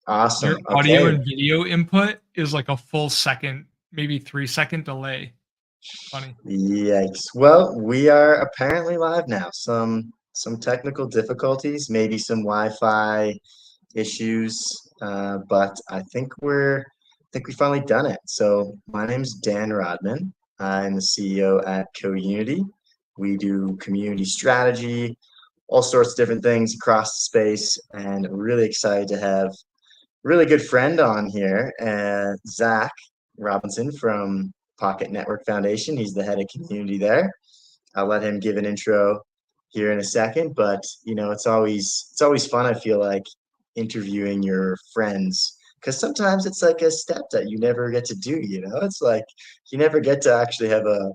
Awesome. Your audio Okay. and video input is like a full second, maybe 3-second delay. Funny. Yikes. Well, we are apparently live now. Some technical difficulties, maybe some Wi-Fi issues, but I think we finally done it. So my name's Dan Rodman. I'm the CEO at CoUnity. We do community strategy, all sorts of different things across the space, and really excited to have a really good friend on here, Zach Robinson from Pocket Network Foundation. He's the head of community there. I'll let him give an intro here in a second, but it's always fun, I feel like, interviewing your friends because sometimes it's like a step that you never get to do, you know? It's like you never get to actually have a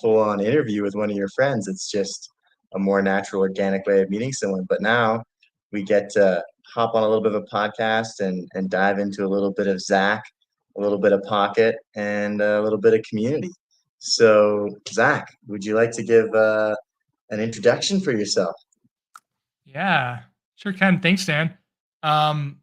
full-on interview with one of your friends. It's just a more natural, organic way of meeting someone. But now we get to hop on a little bit of a podcast and dive into a little bit of Zach, a little bit of Pocket, and a little bit of community. So, Zach, would you like to give an introduction for yourself? Yeah, sure can. Thanks, Dan. Um,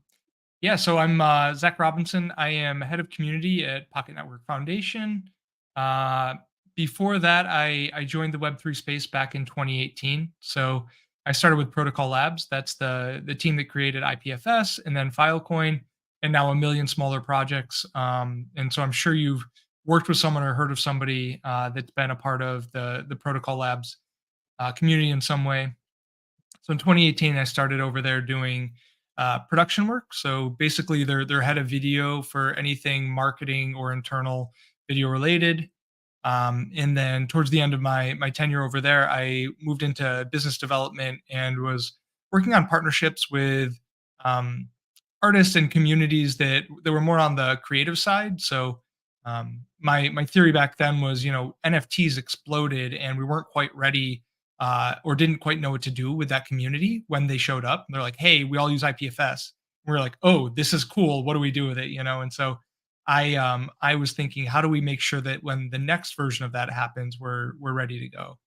yeah, so I'm Zach Robinson. I am head of community at Pocket Network Foundation. Uh, Before that, I joined the Web3 space back in 2018. So I started with Protocol Labs. That's the team that created IPFS and then Filecoin, and now a million smaller projects. And so I'm sure you've worked with someone or heard of somebody that's been a part of the Protocol Labs community in some way. So in 2018, I started over there doing production work. So basically, they're head of video for anything marketing or internal video related. And then towards the end of my tenure over there, I moved into business development and was working on partnerships with um, artists and communities that were more on the creative side. So my theory back then was, NFTs exploded and we weren't quite ready or didn't quite know what to do with that community when they showed up. They're like, "Hey, we all use IPFS." We're like, "Oh, this is cool. What do we do with it?" And so I was thinking, how do we make sure that when the next version of that happens, we're ready to go.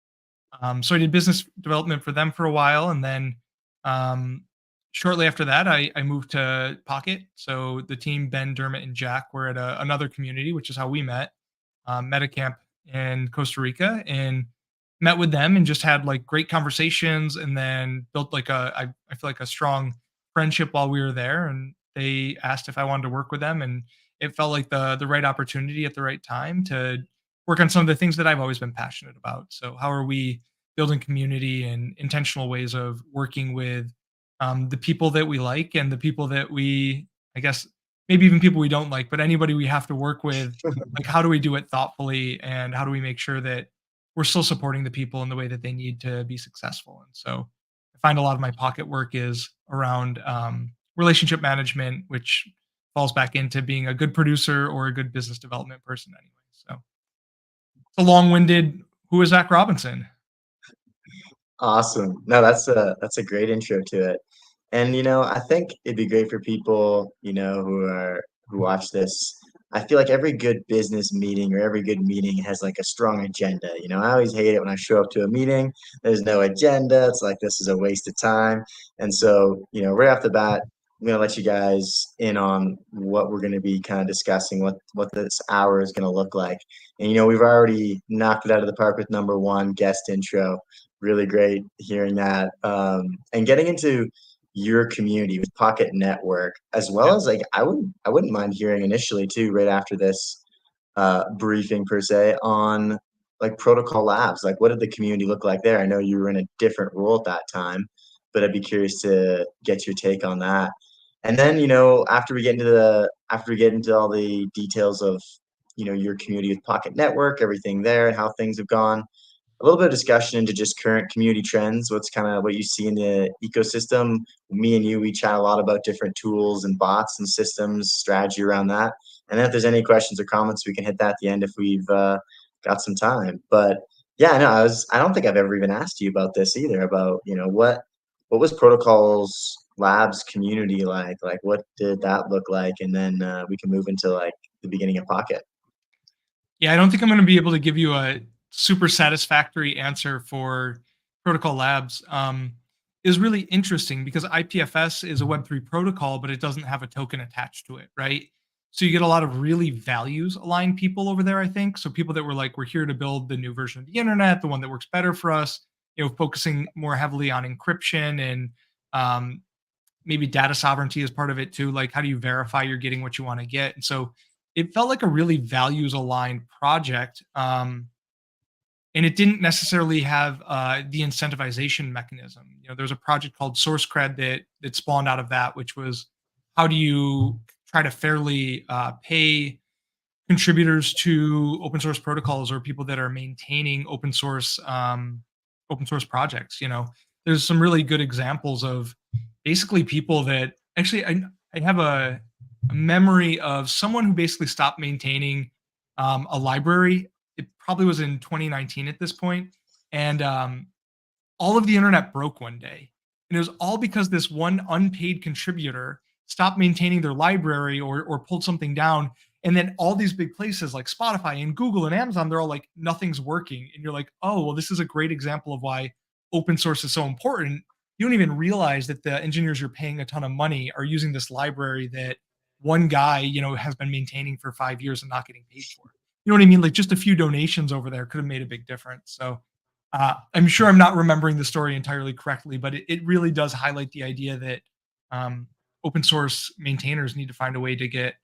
So I did business development for them for a while, and then um, shortly after that, I moved to Pocket. So the team, Ben, Dermot, and Jack, were at another community, which is how we met a camp in Costa Rica, and met with them and just had like great conversations, and then built like I feel like a strong friendship while we were there. And they asked if I wanted to work with them, and it felt like the right opportunity at the right time to work on some of the things that I've always been passionate about. So how are we building community and intentional ways of working with the people that we like and the people that we, I guess, maybe even people we don't like, but anybody we have to work with, like how do we do it thoughtfully and how do we make sure that we're still supporting the people in the way that they need to be successful. And so I find a lot of my pocket work is around relationship management, which falls back into being a good producer or a good business development person anyway. So it's a long-winded who is Zach Robinson? Awesome. No, that's a great intro to it. And I think it'd be great for people, who watch this. I feel like every good business meeting or every good meeting has like a strong agenda. I always hate it when I show up to a meeting, there's no agenda. It's like this is a waste of time. And so, right off the bat, I'm gonna let you guys in on what we're gonna be kind of discussing, what this hour is gonna look like. And we've already knocked it out of the park with number one guest intro. Really great hearing that. And getting into your community with Pocket Network, as well Yeah. as like I wouldn't mind hearing initially too, right after this briefing per se, on like Protocol Labs. Like, what did the community look like there? I know you were in a different role at that time, but I'd be curious to get your take on that. And then, after we get into all the details of your community with Pocket Network, everything there, and how things have gone, a little bit of discussion into just current community trends, what's kind of what you see in the ecosystem. Me and you, we chat a lot about different tools and bots and systems, strategy around that. And then if there's any questions or comments, we can hit that at the end if we've got some time. But yeah, no, I don't think I've ever even asked you about this either, about, what was Protocols Labs community like? Like, what did that look like? And then we can move into like the beginning of Pocket. Yeah, I don't think I'm going to be able to give you a super satisfactory answer for Protocol Labs. is really interesting because IPFS is a Web3 protocol, but it doesn't have a token attached to it, right? So you get a lot of really values aligned people over there, I think. So people that were like, we're here to build the new version of the internet, the one that works better for us, focusing more heavily on encryption and um, maybe data sovereignty is part of it too. Like, how do you verify you're getting what you want to get? And so it felt like a really values aligned project. And it didn't necessarily have the incentivization mechanism. There's a project called SourceCred that spawned out of that, which was how do you try to fairly pay contributors to open source protocols or people that are maintaining open source projects. There's some really good examples of basically people that actually I have a memory of someone who basically stopped maintaining a library. It probably was in 2019 at this point, and all of the internet broke one day. And it was all because this one unpaid contributor stopped maintaining their library or pulled something down. And then all these big places like Spotify and Google and Amazon, they're all like, nothing's working. And you're like, oh, well, this is a great example of why open source is so important. You don't even realize that the engineers you're paying a ton of money are using this library that one guy, has been maintaining for 5 years and not getting paid for. You know what I mean? Like just a few donations over there could have made a big difference. So I'm sure I'm not remembering the story entirely correctly, but it really does highlight the idea that um, open source maintainers need to find a way to get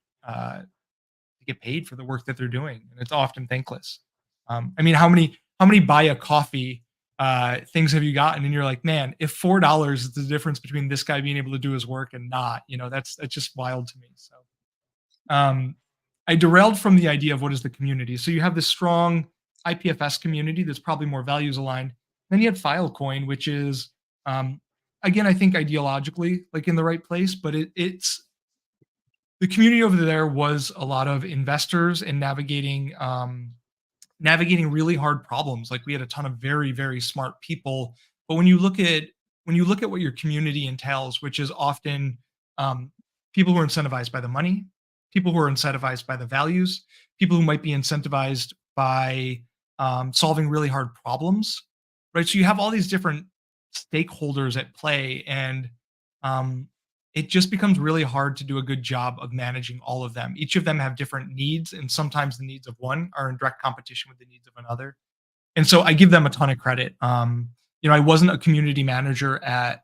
paid for the work that they're doing, and it's often thankless. I mean, how many buy a coffee things have you gotten, and you're like, man, if $4 is the difference between this guy being able to do his work and not, that's just wild to me. So um, I derailed from the idea of what is the community. So you have this strong IPFS community that's probably more values aligned. Then you had Filecoin, which is again, I think ideologically like in the right place, but it's the community over there was a lot of investors and navigating really hard problems. Like we had a ton of very, very smart people. But when you look at what your community entails, which is often um, people who are incentivized by the money, people who are incentivized by the values, people who might be incentivized by solving really hard problems, right? So you have all these different stakeholders at play, and um, it just becomes really hard to do a good job of managing all of them. Each of them have different needs, and sometimes the needs of one are in direct competition with the needs of another. And so I give them a ton of credit. I wasn't a community manager at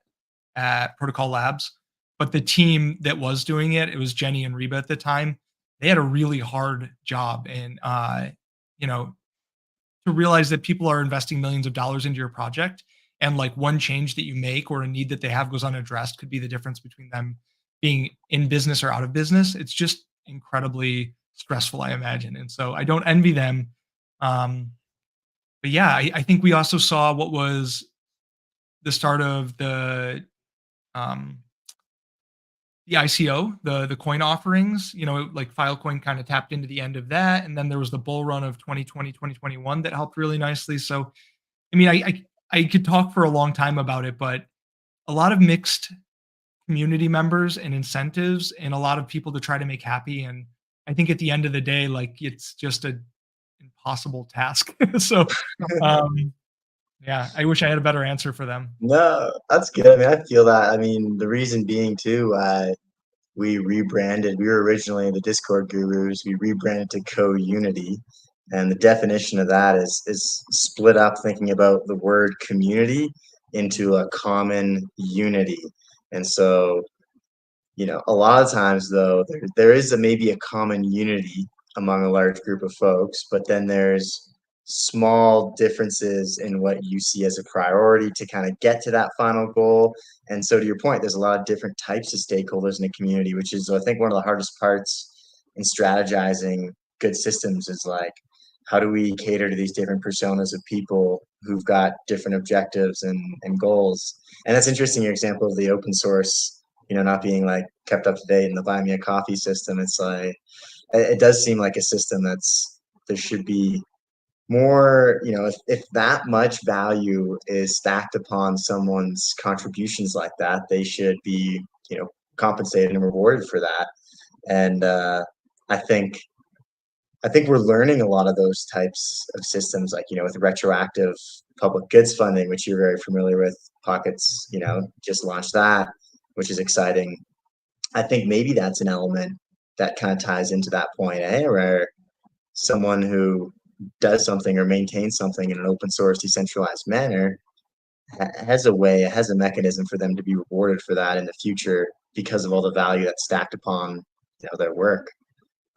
Protocol Labs, but the team that was doing it was Jenny and Reba at the time. They had a really hard job, and you know, to realize that people are investing millions of dollars into your project, and like one change that you make or a need that they have goes unaddressed could be the difference between them being in business or out of business. It's just incredibly stressful, I imagine. And so I don't envy them. Um, but yeah, I think we also saw what was the start of um, the ICO, the coin offerings. Like Filecoin kind of tapped into the end of that, and then there was the bull run of 2020, 2021 that helped really nicely. So I mean, I could talk for a long time about it, but a lot of mixed community members and incentives, and a lot of people to try to make happy. And I think at the end of the day, like it's just a impossible task. So, um, yeah, I wish I had a better answer for them. No, that's good. I mean, I feel that. I mean, the reason being too, we rebranded. We were originally the Discord Gurus. We rebranded to CoUnity, and the definition of that is split up, thinking about the word community into a common unity. And so, a lot of times though, there is maybe a common unity among a large group of folks, but then there's small differences in what you see as a priority to kind of get to that final goal. And so to your point, there's a lot of different types of stakeholders in a community, which is I think one of the hardest parts in strategizing good systems is like, how do we cater to these different personas of people who've got different objectives and goals? And that's interesting, your example of the open source, not being like kept up to date in the buy me a coffee system. It's like, it does seem like a system there should be more, if that much value is stacked upon someone's contributions like that, they should be, compensated and rewarded for that. And I think I think we're learning a lot of those types of systems, like, with retroactive public goods funding, which you're very familiar with. Pockets, just launched that, which is exciting. I think maybe that's an element that kind of ties into that point, where someone who does something or maintains something in an open source, decentralized manner has a mechanism for them to be rewarded for that in the future because of all the value that's stacked upon their work.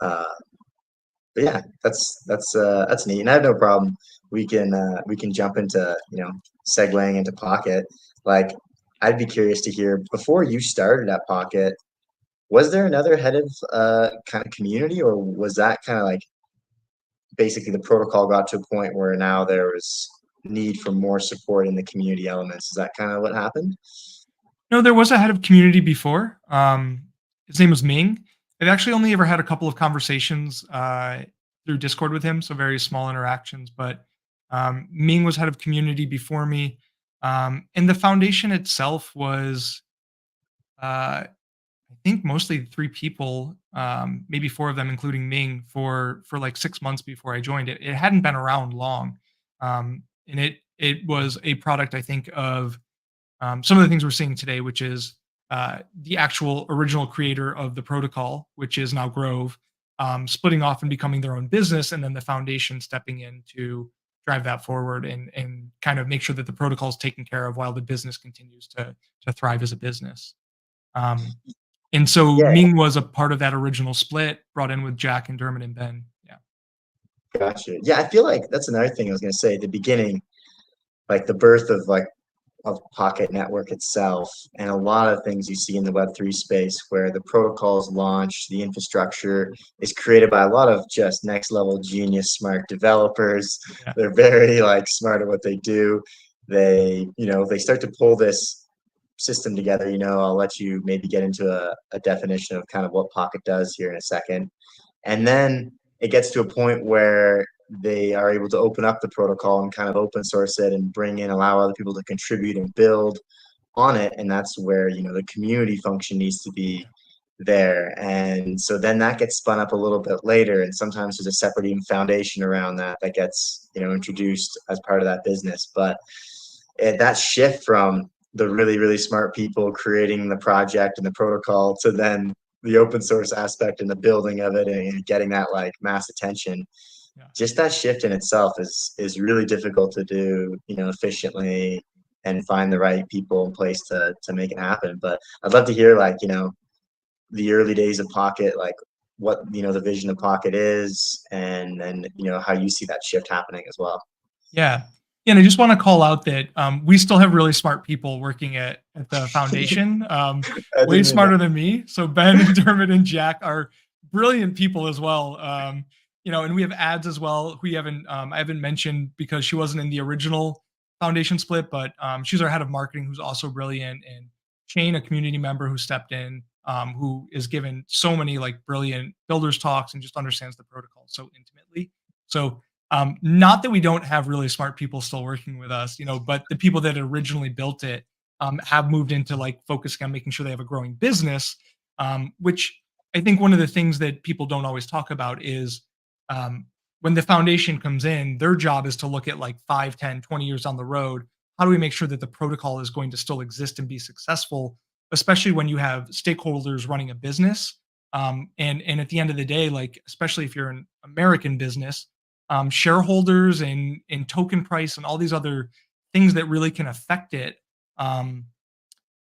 Uh, but yeah, that's neat, and I have no problem. We can jump into segueing into Pocket. Like, I'd be curious to hear, before you started at Pocket, was there another head of kind of community, or was that kind of like basically the protocol got to a point where now there was need for more support in the community elements? Is that kind of what happened? No, there was a head of community before. His name was Ming. I've actually only ever had a couple of conversations through Discord with him, so very small interactions. But Ming was head of community before me, and the foundation itself was, I think, mostly three people, maybe four of them, including Ming, for like 6 months before I joined it. It hadn't been around long, and it was a product, I think, of some of the things we're seeing today, which is the actual original creator of the protocol, which is now Grove, splitting off and becoming their own business, and then the foundation stepping in to drive that forward and kind of make sure that the protocol is taken care of while the business continues to thrive as a business. Um, and so Yeah, Ming was a part of that original split, brought in with Jack and Dermot and Ben. Yeah. gotcha. Yeah, I feel like that's another thing I was gonna say at the beginning, like the birth of Pocket Network itself, and a lot of things you see in the Web3 space where the protocols launch, the infrastructure is created by a lot of just next level genius, smart developers. Yeah. They're very like smart at what they do. They start to pull this system together. I'll let you maybe get into a definition of kind of what Pocket does here in a second. And then it gets to a point where they are able to open up the protocol and kind of open source it and allow other people to contribute and build on it. And that's where, the community function needs to be Yeah. there. And so then that gets spun up a little bit later. And sometimes there's a separate even foundation around that gets, introduced as part of that business. But that shift from the really, really smart people creating the project and the protocol to then the open source aspect and the building of it and getting that like mass attention, Yeah. just that shift in itself is really difficult to do, efficiently, and find the right people in place to make it happen. But I'd love to hear, like, the early days of Pocket, like what the vision of Pocket is, and how you see that shift happening as well. Yeah. Yeah, and I just wanna call out that, we still have really smart people working at the foundation, I way didn't mean that. smarter than me. So Ben and Dermot and Jack are brilliant people as well. And we have ads as well, who I haven't mentioned because she wasn't in the original foundation split, but, she's our head of marketing, who's also brilliant, and Shane, a community member who stepped in, who is given so many, like, brilliant builders talks and just understands the protocol so intimately. So, not that we don't have really smart people still working with us, but the people that originally built it have moved into like focusing on making sure they have a growing business, which I think one of the things that people don't always talk about is um, when the foundation comes in, their job is to look at like 5, 10, 20 years down the road. How do we make sure that the protocol is going to still exist and be successful, especially when you have stakeholders running a business? And at the end of the day, like especially if you're an American business, shareholders and token price and all these other things that really can affect it, um,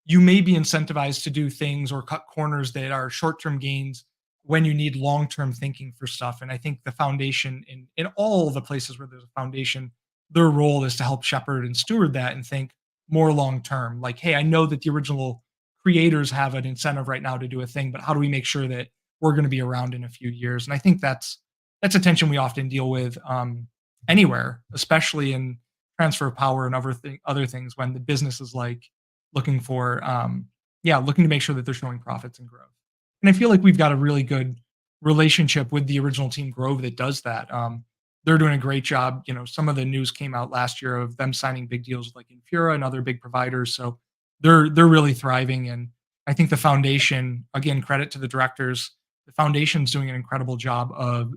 you may be incentivized to do things or cut corners that are short-term gains when you need long-term thinking for stuff. And I think the foundation in all the places where there's a foundation, their role is to help shepherd and steward that and think more long-term. Like, hey, I know that the original creators have an incentive right now to do a thing, but how do we make sure that we're going to be around in a few years? And I think that's a tension we often deal with anywhere, especially in transfer of power and other things when the business is like looking for looking to make sure that they're showing profits and growth. And I feel like we've got a really good relationship with the original team Grove that does that. They're doing a great job. Some of the news came out last year of them signing big deals with like Infura and other big providers. So they're really thriving. And I think the foundation, again, credit to the directors, the foundation's doing an incredible job of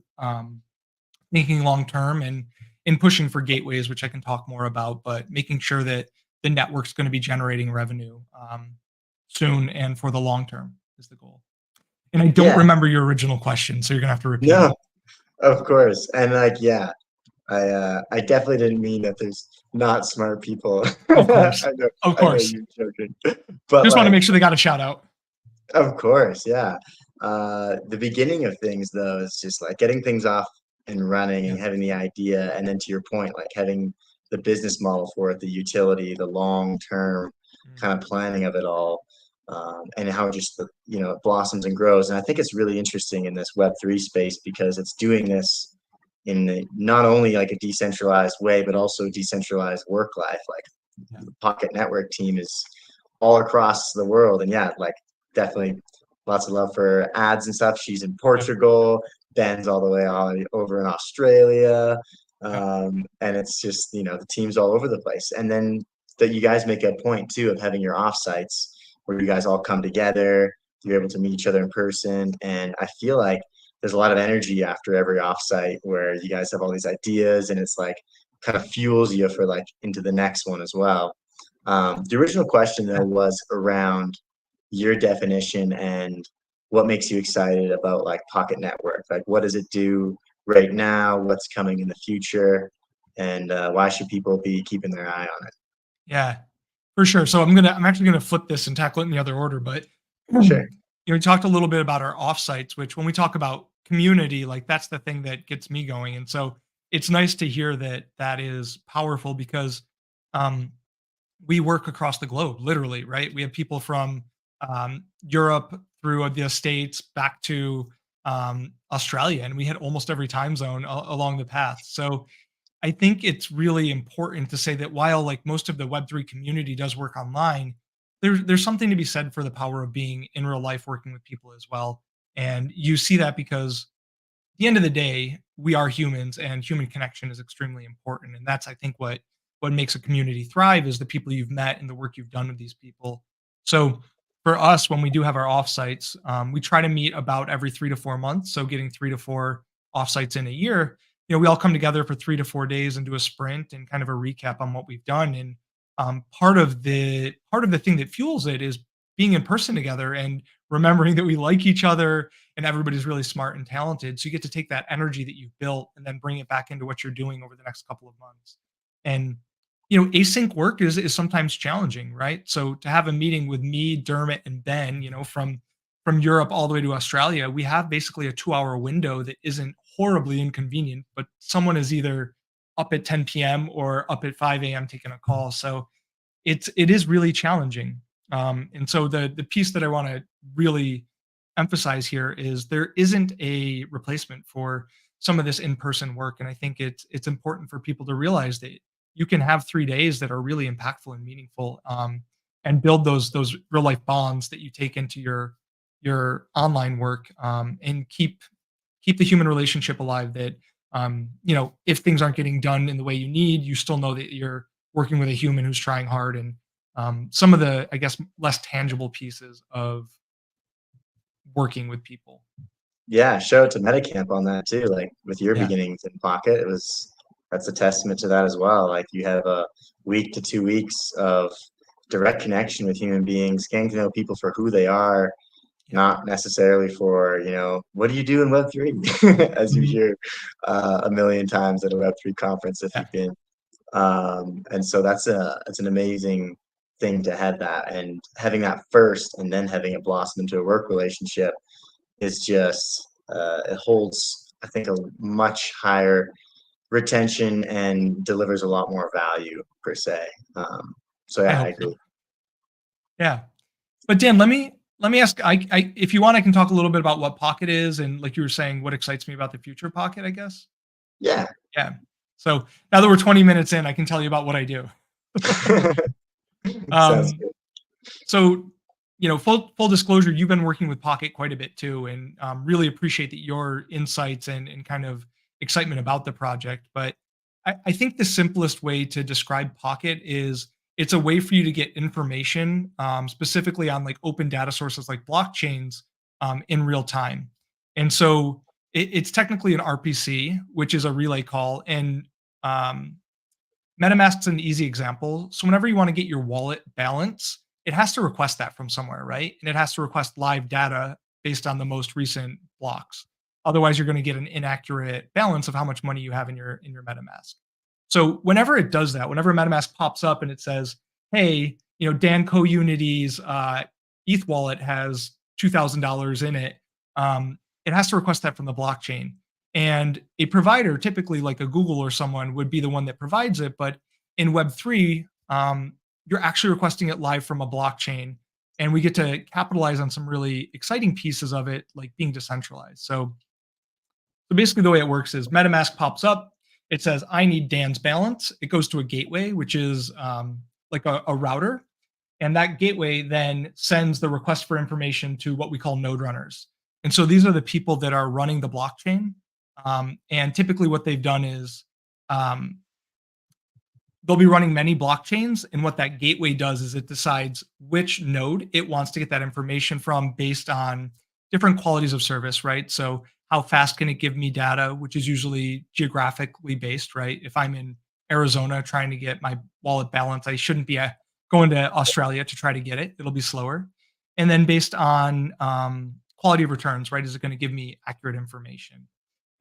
thinking long term and in pushing for gateways, which I can talk more about, but making sure that the network's going to be generating revenue soon and for the long term is the goal. And I don't Yeah, remember your original question, so you're gonna have to repeat it. no, of course. And like, yeah, I definitely didn't mean that there's not smart people. Of course, of I know course. you're joking. But Just want to like, make sure they got a shout out. of course, yeah. The beginning of things though is just like getting things off and running Yeah. and having the idea, and then to your point, like having the business model for it, the utility, the long term Mm, kind of planning of it all, and how just the it blossoms and grows. And I think it's really interesting in this Web3 space because it's doing this not only like a decentralized way, but also decentralized work life. Like yeah. the Pocket Network team is all across the world, and yeah, like definitely lots of love for ads and stuff. She's in Yeah. Portugal, Ben's all the way over in Australia, Yeah. and it's just the teams all over the place. And then that you guys make a point too of having your offsites where you guys all come together, you're able to meet each other in person, and I feel like there's a lot of energy after every offsite where you guys have all these ideas, and it's like kind of fuels you for like into the next one as well. The original question though Yeah. was around your definition and what makes you excited about like Pocket Network. Like, what does it do right now? What's coming in the future? And why should people be keeping their eye on it? Yeah. For sure. So I'm actually gonna flip this and tackle it in the other order, but Sure. we talked a little bit about our offsites, which when we talk about community, like that's the thing that gets me going. And so it's nice to hear that that is powerful because um, we work across the globe, literally, right? We have people from Europe through the States back to Australia, and we hit almost every time zone along the path. So I think it's really important to say that while like most of the Web3 community does work online, there's something to be said for the power of being in real life working with people as well. And you see that because the end of the day, we are humans and human connection is extremely important. And that's I think what makes a community thrive is the people you've met and the work you've done with these people. So for us, when we do have our offsites, we try to meet about every 3 to 4 months. So getting 3 to 4 offsites in a year, we all come together for 3 to 4 days and do a sprint and kind of a recap on what we've done. And part of the thing that fuels it is being in person together and remembering that we like each other and everybody's really smart and talented. So you get to take that energy that you've built and then bring it back into what you're doing over the next couple of months. And async work is sometimes challenging, right? So to have a meeting with me, Dermot, and Ben, from Europe all the way to Australia, we have basically a 2-hour window that isn't horribly inconvenient, but someone is either up at 10 p.m. or up at 5 a.m. taking a call. So it is really challenging. And so the piece that I want to really emphasize here is there isn't a replacement for some of this in-person work, and I think it's important for people to realize that you can have 3 days that are really impactful and meaningful, and build those real life bonds that you take into your online work, and keep the human relationship alive. That if things aren't getting done in the way you need, you still know that you're working with a human who's trying hard. And some of the, I guess, less tangible pieces of working with people. Yeah, shout out to Metacamp on that too. Like with your Yeah. beginnings in Pocket, that's a testament to that as well. Like you have a week to 2 weeks of direct connection with human beings, getting to know people for who they are, Yeah. not necessarily for, what do you do in Web3, as you Mhm. hear a million times at a Web3 conference if Yeah. you've been. And so that's an amazing thing to have that, and having that first and then having it blossom into a work relationship is just it holds, I think, a much higher retention and delivers a lot more value per se. So I yeah, I hope so. agree. Yeah. But Dan, let me ask. If you want, I can talk a little bit about what Pocket is, and like you were saying, what excites me about the future Pocket, I guess. Yeah. Yeah. So now that we're 20 minutes in, I can tell you about what I do. Sounds um, good. so full disclosure, you've been working with Pocket quite a bit too, and really appreciate that your insights and kind of excitement about the project. But I think the simplest way to describe Pocket is it's a way for you to get information, specifically on like open data sources like blockchains, in real time. And so it's technically an RPC, which is a relay call, and um, MetaMask's an easy example. So whenever you want to get your wallet balance, it has to request that from somewhere, right? And it has to request live data based on the most recent blocks. Otherwise, you're going to get an inaccurate balance of how much money you have in your MetaMask. So whenever it does that, whenever MetaMask pops up and it says, "Hey, Dan CoUnity's ETH wallet has $2,000 in it," it has to request that from the blockchain. And a provider, typically like a Google or someone, would be the one that provides it. But in Web3, you're actually requesting it live from a blockchain. And we get to capitalize on some really exciting pieces of it, like being decentralized. So basically, the way it works is MetaMask pops up. It says, "I need Dan's balance." It goes to a gateway, which is like a router. And that gateway then sends the request for information to what we call node runners. And so these are the people that are running the blockchain. And typically, what they've done is um, they'll be running many blockchains. And what that gateway does is it decides which node it wants to get that information from based on different qualities of service, right? So, how fast can it give me data, which is usually geographically based, right? If I'm in Arizona trying to get my wallet balance, I shouldn't be going to Australia to try to get it. It'll be slower. And then based on quality of returns, right? Is it going to give me accurate information?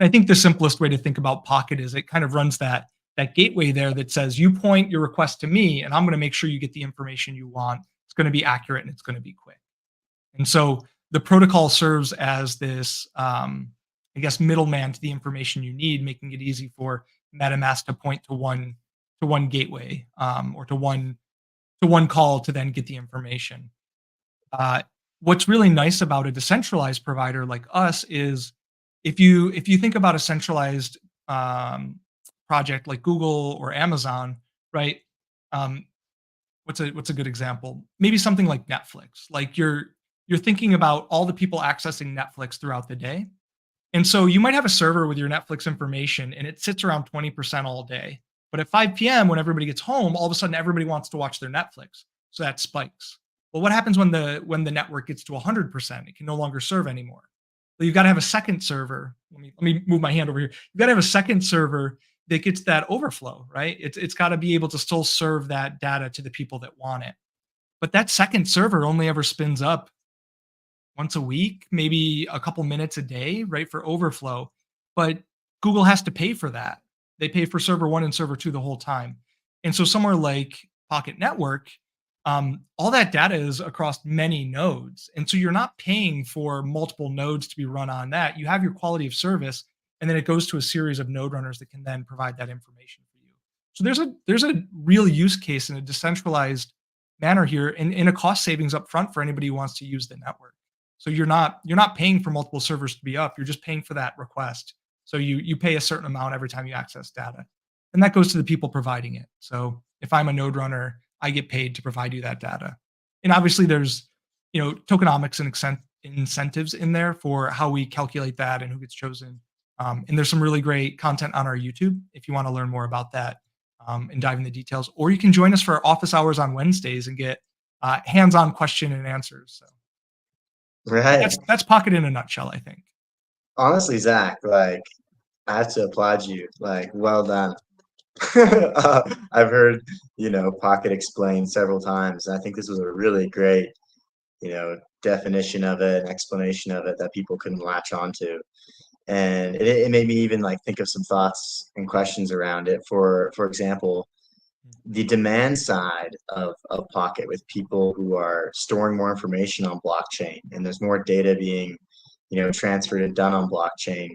And I think the simplest way to think about Pocket is it kind of runs that gateway there that says you point your request to me, and I'm going to make sure you get the information you want. It's going to be accurate and it's going to be quick. And so the protocol serves as this, I guess, middleman to the information you need, making it easy for MetaMask to point to one gateway or to one call to then get the information. Uh, what's really nice about a decentralized provider like us is if you think about a centralized project like Google or Amazon, right? Um, what's a good example? Maybe something like Netflix. Like you're thinking about all the people accessing Netflix throughout the day. And so you might have a server with your Netflix information and it sits around 20% all day. But at 5 p.m., when everybody gets home, all of a sudden everybody wants to watch their Netflix. So that spikes. Well, what happens when the network gets to 100%? It can no longer serve anymore. Well, you've got to have a second server. Let me move my hand over here. You've got to have a second server that gets that overflow, right? It's got to be able to still serve that data to the people that want it. But that second server only ever spins up once a week, maybe a couple minutes a day, right, for overflow. But Google has to pay for that. They pay for server one and server two the whole time. And so somewhere like Pocket Network, all that data is across many nodes. And so you're not paying for multiple nodes to be run on that. You have your quality of service, and then it goes to a series of node runners that can then provide that information for you. So there's a real use case in a decentralized manner here and in a cost savings up front for anybody who wants to use the network. So you're not paying for multiple servers to be up. You're just paying for that request. So you pay a certain amount every time you access data. And that goes to the people providing it. So if I'm a node runner, I get paid to provide you that data. And obviously there's, tokenomics and incentives in there for how we calculate that and who gets chosen. And there's some really great content on our YouTube if you want to learn more about that and dive into the details. Or you can join us for our office hours on Wednesdays and get hands-on question and answers. So Right. that's Pocket in a nutshell, I think. Honestly, Zach, like I have to applaud you. Like, well done. I've heard, Pocket explained several times. And I think this was a really great, definition of it, an explanation of it that people couldn't latch onto. And it made me even like think of some thoughts and questions around it. For example, the demand side of Pocket with people who are storing more information on blockchain and there's more data being, transferred and done on blockchain.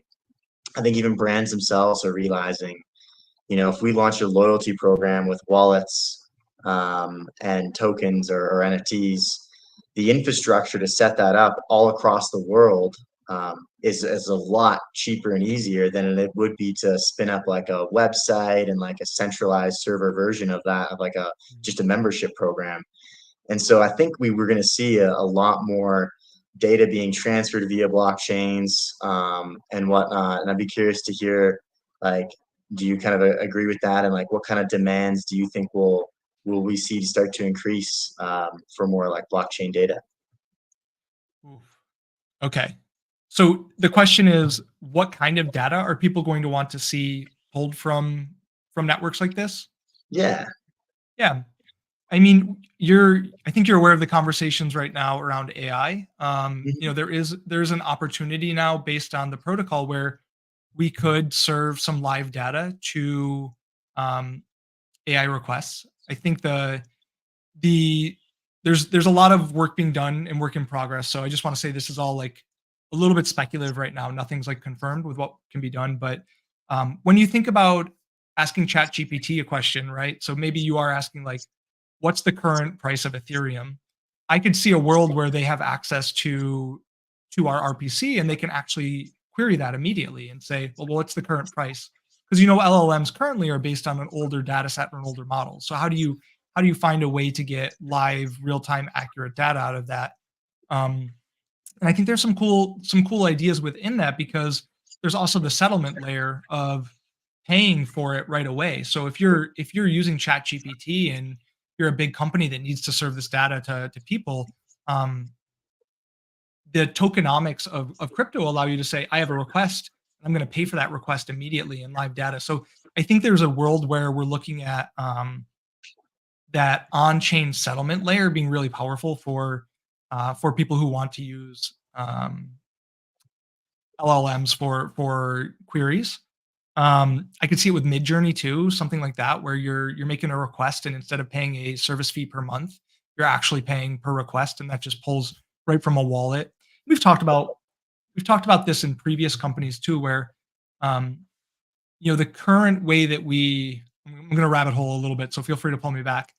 I think even brands themselves are realizing, if we launch a loyalty program with wallets and tokens or NFTs, the infrastructure to set that up all across the world is a lot cheaper and easier than it would be to spin up like a website and like a centralized server version of that, of like a just a membership program. And so I think we were going to see a lot more data being transferred via blockchains and whatnot. And I'd be curious to hear, like, do you kind of agree with that? And like, what kind of demands do you think will we see start to increase for more like blockchain data? Oof. Okay. So the question is, what kind of data are people going to want to see pulled from networks like this? Yeah. Yeah. I mean, I think you're aware of the conversations right now around AI. Mhm. There's an opportunity now based on the protocol where we could serve some live data to um, AI requests. I think the there's a lot of work being done and work in progress. So I just want to say this is all like a little bit speculative right now. Nothing's like confirmed with what can be done. But when you think about asking Chat GPT a question, right? So maybe you are asking like, what's the current price of Ethereum? I could see a world where they have access to our RPC and they can actually query that immediately and say, well, what's the current price? Because LLMs currently are based on an older data set or an older model. So how do you find a way to get live, real time, accurate data out of that? Um, and I think there's some cool ideas within that because there's also the settlement layer of paying for it right away. So if you're using ChatGPT and you're a big company that needs to serve this data to people, um, the tokenomics of crypto allow you to say, I have a request, I'm going to pay for that request immediately in live data. So I think there's a world where we're looking at that on-chain settlement layer being really powerful for people who want to use LLMs for queries. I could see it with Midjourney too, something like that, where you're making a request and instead of paying a service fee per month, you're actually paying per request, and that just pulls right from a wallet. We've talked about we've talked about this in previous companies too, where um, the current way that I'm going to rabbit hole a little bit, so feel free to pull me back.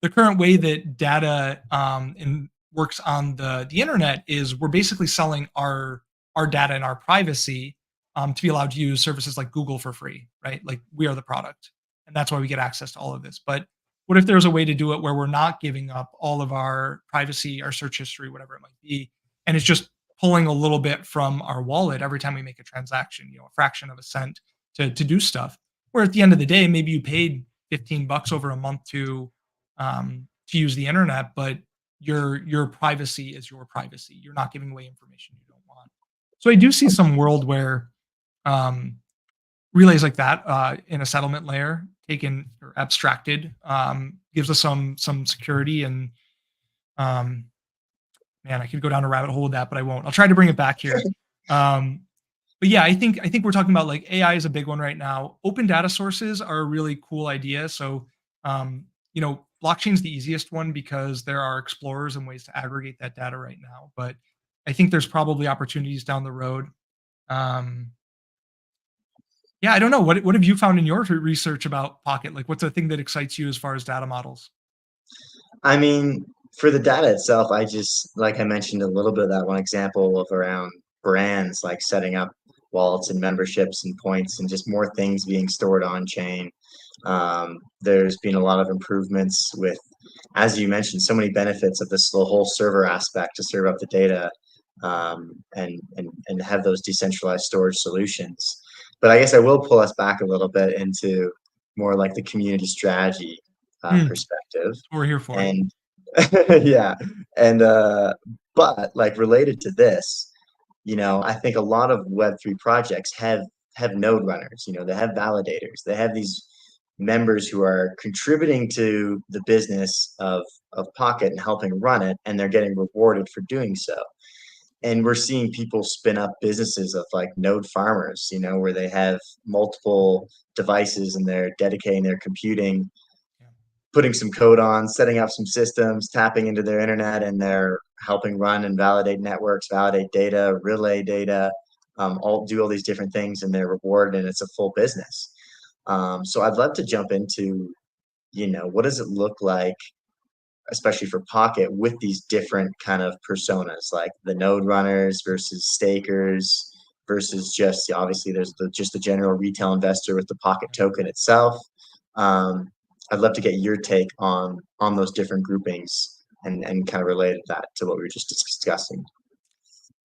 The current way that data works on the internet is we're basically selling our data and our privacy to be allowed to use services like Google for free, right? Like we are the product, and that's why we get access to all of this. But what if there's a way to do it where we're not giving up all of our privacy, our search history, whatever it might be, and it's just pulling a little bit from our wallet every time we make a transaction, a fraction of a cent to do stuff. Where at the end of the day, maybe you paid $15 over a month to use the internet, but your privacy is your privacy. You're not giving away information you don't want. So I do see some world where um, relays like that in a settlement layer taken or abstracted gives us some security and um, man, I could go down a rabbit hole with that, but I won't. I'll try to bring it back here. Um, but yeah, I think we're talking about like AI is a big one right now. Open data sources are a really cool idea. So blockchain's the easiest one because there are explorers and ways to aggregate that data right now. But I think there's probably opportunities down the road. Um, yeah, I don't know. What have you found in your research about Pocket? Like, what's the thing that excites you as far as data models? I mean, for the data itself, I just, like I mentioned a little bit of that one example of around brands, like setting up wallets and memberships and points and just more things being stored on chain. There's been a lot of improvements with, as you mentioned, so many benefits of this the whole server aspect to serve up the data and have those decentralized storage solutions. But I guess I will pull us back a little bit into more like the community strategy Mm, perspective. what we're here for. And yeah, and but like related to this, I think a lot of Web3 projects have node runners, they have validators, they have these members who are contributing to the business of Pocket and helping run it, and they're getting rewarded for doing so. And we're seeing people spin up businesses of like node farmers, where they have multiple devices and they're dedicating their computing, Yeah. putting some code on, setting up some systems, tapping into their internet, and they're helping run and validate networks, validate data, relay data, all do all these different things, and they're rewarded, and it's a full business. So I'd love to jump into, what does it look like, especially for Pocket, with these different kind of personas, like the node runners versus stakers versus just obviously there's just the general retail investor with the Pocket token itself. Um, I'd love to get your take on those different groupings and kind of related that to what we were just discussing.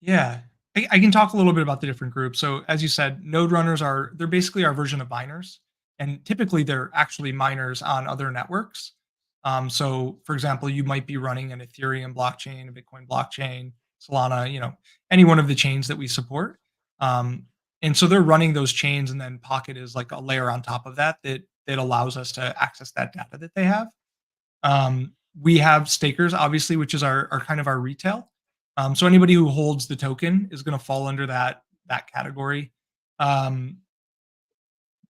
Yeah. I can talk a little bit about the different groups. So as you said, node runners they're basically our version of miners. And typically they're actually miners on other networks. So for example, you might be running an Ethereum blockchain, a Bitcoin blockchain, Solana, any one of the chains that we support. Um, and so they're running those chains, and then Pocket is like a layer on top of that allows us to access that data that they have. We have stakers, obviously, which is our kind of our retail. So anybody who holds the token is going to fall under that category. Um,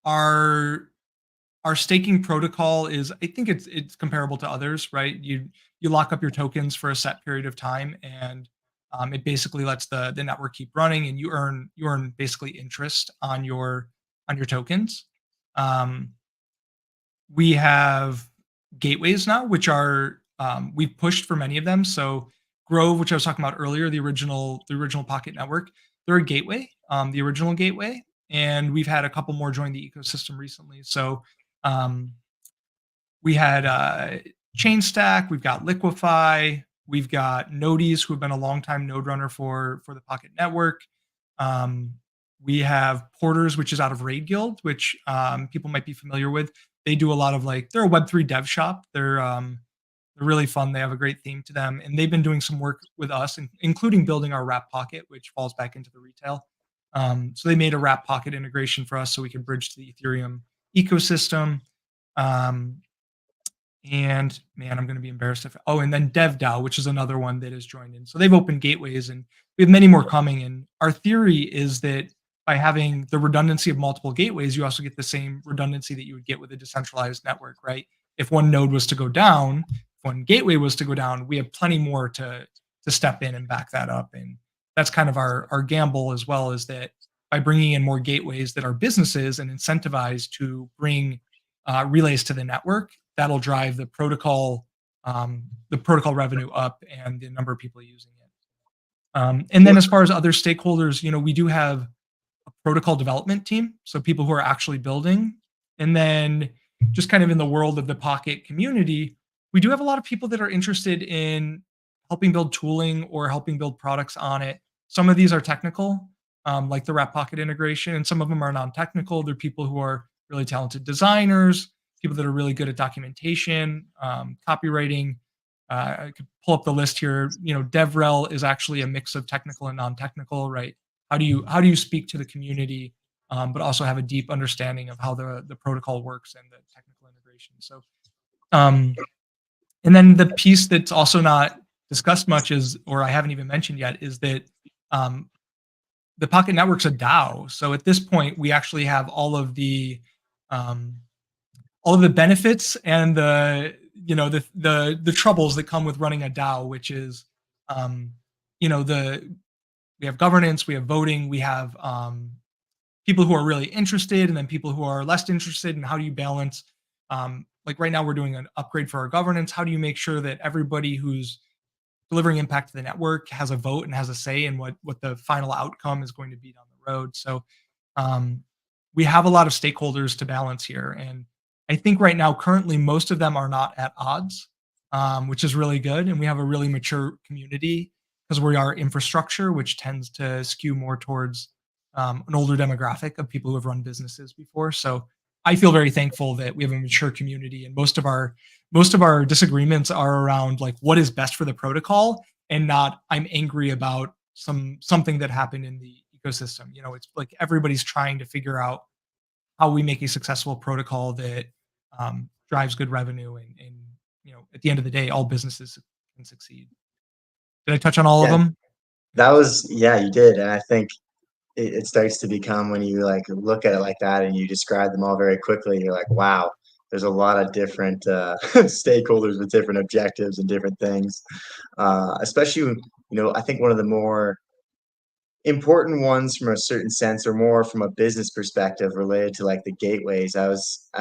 our our staking protocol is, I think it's comparable to others, right? You lock up your tokens for a set period of time, and it basically lets the network keep running, and you earn basically interest on your tokens. Um, we have gateways now, which are we've pushed for many of them. So Grove, which I was talking about earlier, the original Pocket network, they're a gateway, the original gateway, and we've had a couple more join the ecosystem recently. So um, we had Chainstack, we've got Liquify, we've got Nodies, who have been a long time node runner for the Pocket network. Um, we have Porters, which is out of Raid Guild, which people might be familiar with. They do a lot of they're a Web3 dev shop. They're really fun. They have a great theme to them, and they've been doing some work with us, including building our Wrap Pocket, which falls back into the retail. So they made a Wrap Pocket integration for us, so we can bridge to the Ethereum ecosystem. Um, and man, I'm going to be embarrassed if. Oh, and then DevDAO, which is another one that has joined in. So they've opened gateways, and we have many more coming. And our theory is that by having the redundancy of multiple gateways, you also get the same redundancy that you would get with a decentralized network, right? If one node was to go down, if one gateway was to go down, we have plenty more to step in and back that up. And that's kind of our gamble as well, is that by bringing in more gateways that are businesses and incentivized to bring relays to the network, that'll drive the protocol revenue up and the number of people using it. And then as far as other stakeholders, we do have a protocol development team, so people who are actually building. And then just kind of in the world of the Pocket community, we do have a lot of people that are interested in helping build tooling or helping build products on it. Some of these are technical, like the Wrap Pocket integration, and some of them are non-technical. They're people who are really talented designers, people that are really good at documentation, copywriting. I could pull up the list here. DevRel is actually a mix of technical and non-technical, right? How do you speak to the community, but also have a deep understanding of how the protocol works and the technical integration. So, um, and then the piece that's also not discussed much is, or I haven't even mentioned yet, is that um, the Pocket Network's a DAO. So at this point, we actually have um, all of the benefits and the troubles that come with running a DAO, which is the we have governance, we have voting, we have people who are really interested, and then people who are less interested. And how do you balance? Like right now, we're doing an upgrade for our governance. How do you make sure that everybody who's delivering impact to the network has a vote and has a say in what the final outcome is going to be down the road? So um, we have a lot of stakeholders to balance here, and I think right now, currently, most of them are not at odds, which is really good. And we have a really mature community because we are infrastructure, which tends to skew more towards an older demographic of people who have run businesses before. So I feel very thankful that we have a mature community, and most of our disagreements are around like what is best for the protocol, and not I'm angry about something that happened in the ecosystem. It's like everybody's trying to figure out how we make a successful protocol that drives good revenue, and at the end of the day, all businesses can succeed. Did I touch on all of Yeah, them? yeah, you did. And I think it starts to become, when you like look at it like that and you describe them all very quickly, you're like, wow, there's a lot of different stakeholders with different objectives and different things. Especially, I think one of the more important ones from a certain sense, or more from a business perspective, related to like the gateways. I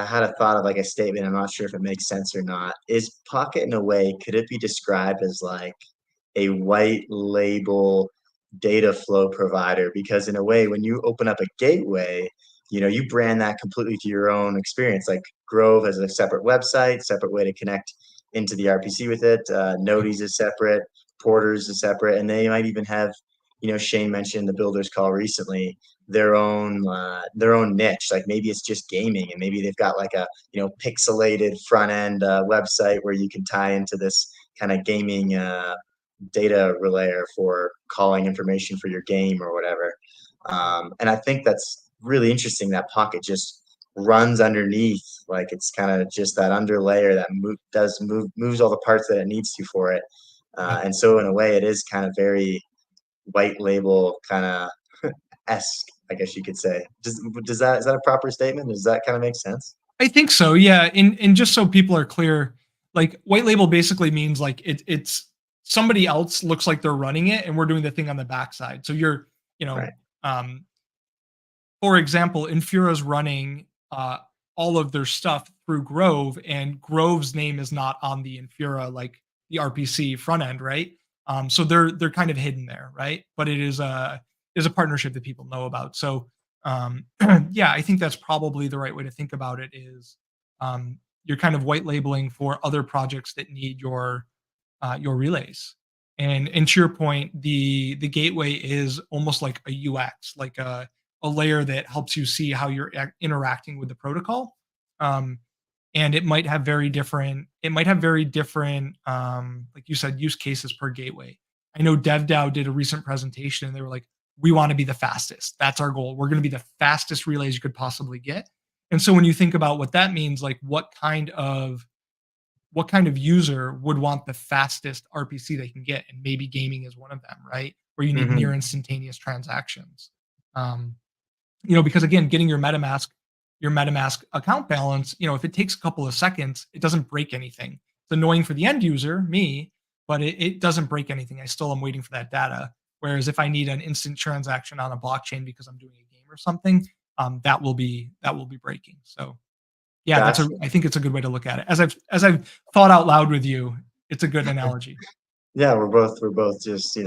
had a thought of like a statement. I'm not sure if it makes sense or not. Is Pocket, in a way, could it be described as like a white label data flow provider? Because in a way, when you open up a gateway, you brand that completely to your own experience. Like Grove has a separate website, separate way to connect into the RPC with it. Nodies is separate, Porters is separate, and they might even have, Shane mentioned the builders call recently, their own niche. Like maybe it's just gaming, and maybe they've got like a pixelated front end website where you can tie into this kind of gaming data relayer for calling information for your game or whatever. And I think that's really interesting that Pocket just runs underneath, like it's kind of just that under layer that moves all the parts that it needs to for it. Yeah. And so in a way, it is kind of very white label kind of esque, I guess you could say. Does that is that a proper statement? Does that kind of make sense? I think so, yeah, and just so people are clear, like, white label basically means, like, it's somebody else looks like they're running it, and we're doing the thing on the backside. So you're, you know, Right. um for example, Infura's running all of their stuff through Grove, and Grove's name is not on the Infura, like the RPC front end, right? So they're kind of hidden there, right? But it is a partnership that people know about. So yeah, I think that's probably the right way to think about it. Is you're kind of white labeling for other projects that need your relays. And to your point, the gateway is almost like a UX, like a layer that helps you see how you're interacting with the protocol. Um, and it might have very different like you said, use cases per gateway. I know DevDAO did a recent presentation and they were like, we want to be the fastest. That's our goal. We're going to be the fastest relays you could possibly get. And so when you think about what that means, like what kind of user would want the fastest RPC they can get? And maybe gaming is one of them, right? Where you need near Hmm. instantaneous transactions. Um, because again, getting your MetaMask account balance, if it takes a couple of seconds, it doesn't break anything. It's annoying for the end user, me, but it doesn't break anything. I still am waiting for that data. Whereas if I need an instant transaction on a blockchain because I'm doing a game or something, that will be breaking. So yeah, Gotcha. I think it's a good way to look at it. As I've thought out loud with you, it's a good analogy. Yeah, we're both just,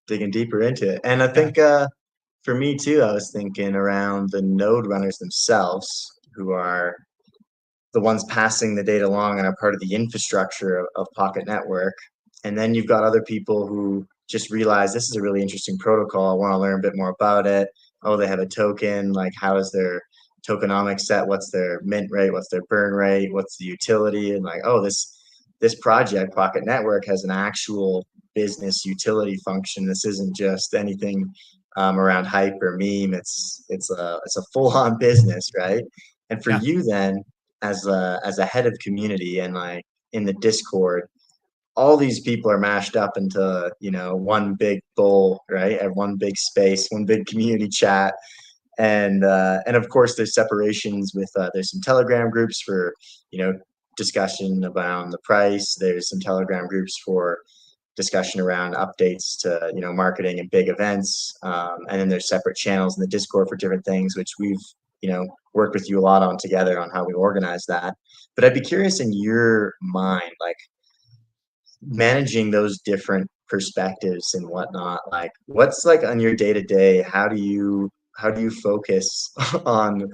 digging deeper into it. And I Yeah, think for me too, I was thinking around the node runners themselves, who are the ones passing the data along and are part of the infrastructure of Pocket Network. And then you've got other people who just realize this is a really interesting protocol. I want to learn a bit more about it. Oh, they have a token. Like, how is their tokenomics set? What's their mint rate? What's their burn rate? What's the utility? And like, oh, this project, Pocket Network, has an actual business utility function. This isn't just anything around hype or meme. It's a full on business, right? And for yeah, you then, as a head of community and like in the Discord, all these people are mashed up into one big bowl, right? At one big space, one big community chat, and of course there's separations with there's some Telegram groups for you know discussion around the price. There's some Telegram groups for discussion around updates to marketing and big events, and then there's separate channels in the Discord for different things, which we've worked with you a lot on together on how we organize that. But I'd be curious in your mind, like managing those different perspectives and whatnot, like what's like on your day to day, how do you focus on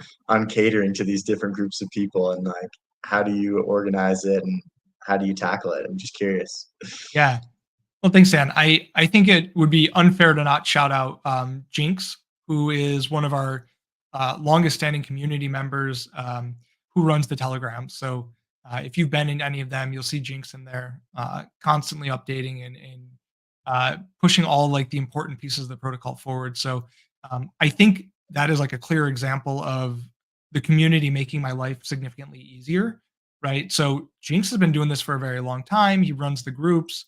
catering to these different groups of people, and like how do you organize it and how do you tackle it? I'm just curious. yeah. Well, thanks, Dan. I think it would be unfair to not shout out Jinx, who is one of our longest standing community members, who runs the Telegram. So if you've been in any of them, you'll see Jinx in there, constantly updating and pushing all like the important pieces of the protocol forward. So I think that is like a clear example of the community making my life significantly easier. Right. So Jinx has been doing this for a very long time. He runs the groups,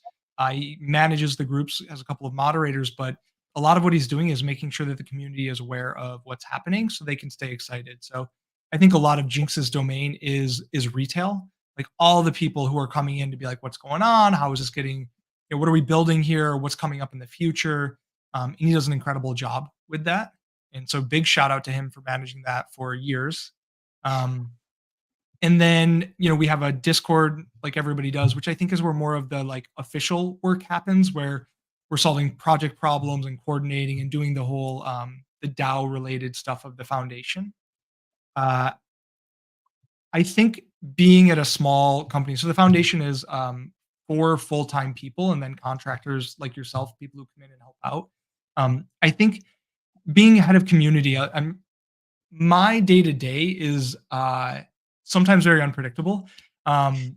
he manages the groups, has a couple of moderators, but a lot of what he's doing is making sure that the community is aware of what's happening so they can stay excited. So I think a lot of Jinx's domain is retail, like all the people who are coming in to be like, what's going on? How is this getting, what are we building here? What's coming up in the future? And he does an incredible job with that. And so big shout out to him for managing that for years. Um, and then, we have a Discord like everybody does, which I think is where more of the like official work happens, where we're solving project problems and coordinating and doing the whole the DAO related stuff of the foundation. Uh, I think being at a small company, so the foundation is 4 full-time people and then contractors like yourself, people who come in and help out. I think being head of community, my day to day is sometimes very unpredictable. Um,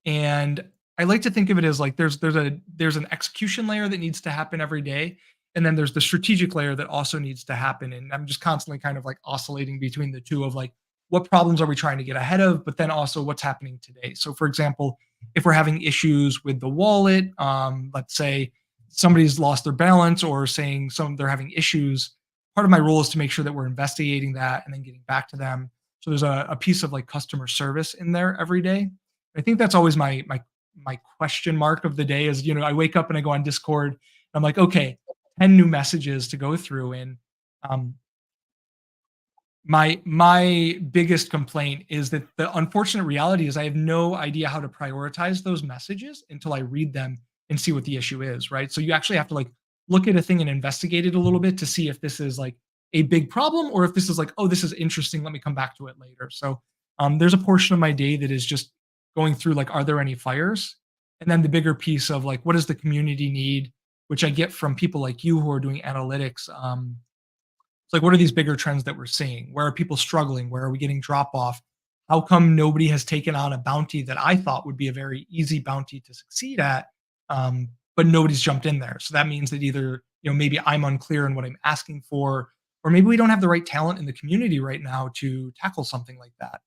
and I like to think of it as like there's an execution layer that needs to happen every day, and then there's the strategic layer that also needs to happen. And I'm just constantly kind of like oscillating between the two of like what problems are we trying to get ahead of, but then also what's happening today. So for example, if we're having issues with the wallet, let's say somebody's lost their balance or saying some they're having issues, part of my role is to make sure that we're investigating that and then getting back to them. So there's a piece of like customer service in there every day. I think that's always my question mark of the day is, I wake up and I go on Discord. And I'm like, okay, 10 new messages to go through. And um, my biggest complaint is that the unfortunate reality is I have no idea how to prioritize those messages until I read them and see what the issue is, right? So you actually have to like look at a thing and investigate it a little bit to see if this is like a big problem or if this is like, oh, this is interesting, let me come back to it later. So there's a portion of my day that is just going through like, are there any fires? And then the bigger piece of like, what does the community need, which I get from people like you who are doing analytics. It's like, what are these bigger trends that we're seeing? Where are people struggling? Where are we getting drop off? How come nobody has taken on a bounty that I thought would be a very easy bounty to succeed at, but nobody's jumped in there? So that means that either maybe I'm unclear in what I'm asking for, or maybe we don't have the right talent in the community right now to tackle something like that,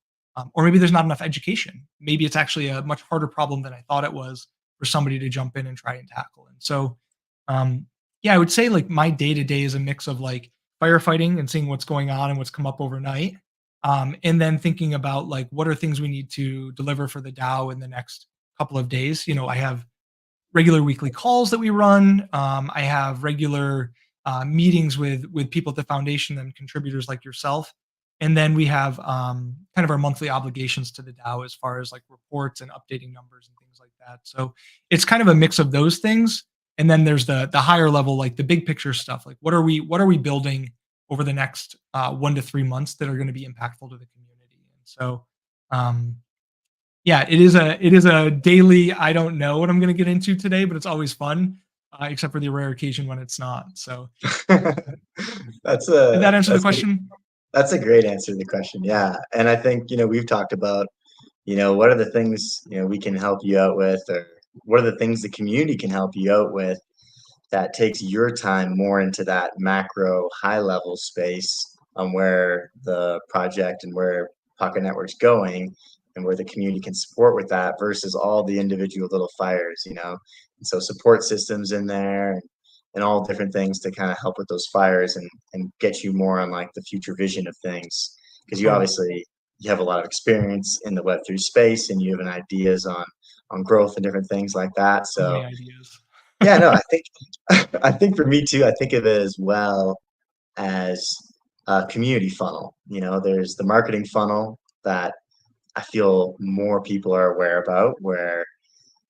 or maybe there's not enough education. Maybe it's actually a much harder problem than I thought it was for somebody to jump in and try and tackle. And so, um, yeah, I would say like my day to day is a mix of like firefighting and seeing what's going on and what's come up overnight. And then thinking about like what are things we need to deliver for the DAO in the next couple of days. I have regular weekly calls that we run. I have regular meetings with people at the foundation and contributors like yourself. And then we have kind of our monthly obligations to the DAO as far as like reports and updating numbers and things like that. So it's kind of a mix of those things. And then there's the higher level, like the big picture stuff. Like what are we building over the next 1 to 3 months that are going to be impactful to the community? And so um, yeah, it is a daily. I don't know what I'm going to get into today, but it's always fun, except for the rare occasion when it's not. So That's did a that answer the that's a question? that's a great answer to the question. Yeah. And I think, we've talked about, what are the things, we can help you out with, or what are the things the community can help you out with that takes your time more into that macro high level space on where the project and where Pocket Network's going and where the community can support with that versus all the individual little fires. And so support systems in there and all different things to kind of help with those fires and get you more on like the future vision of things. Because you Totally. obviously you have a lot of experience in the Web3 space and you have an ideas on growth and different things like that. So many So ideas. yeah, no, I think I think for me too, I think of it as well as a community funnel. There's the marketing funnel that I feel more people are aware about, where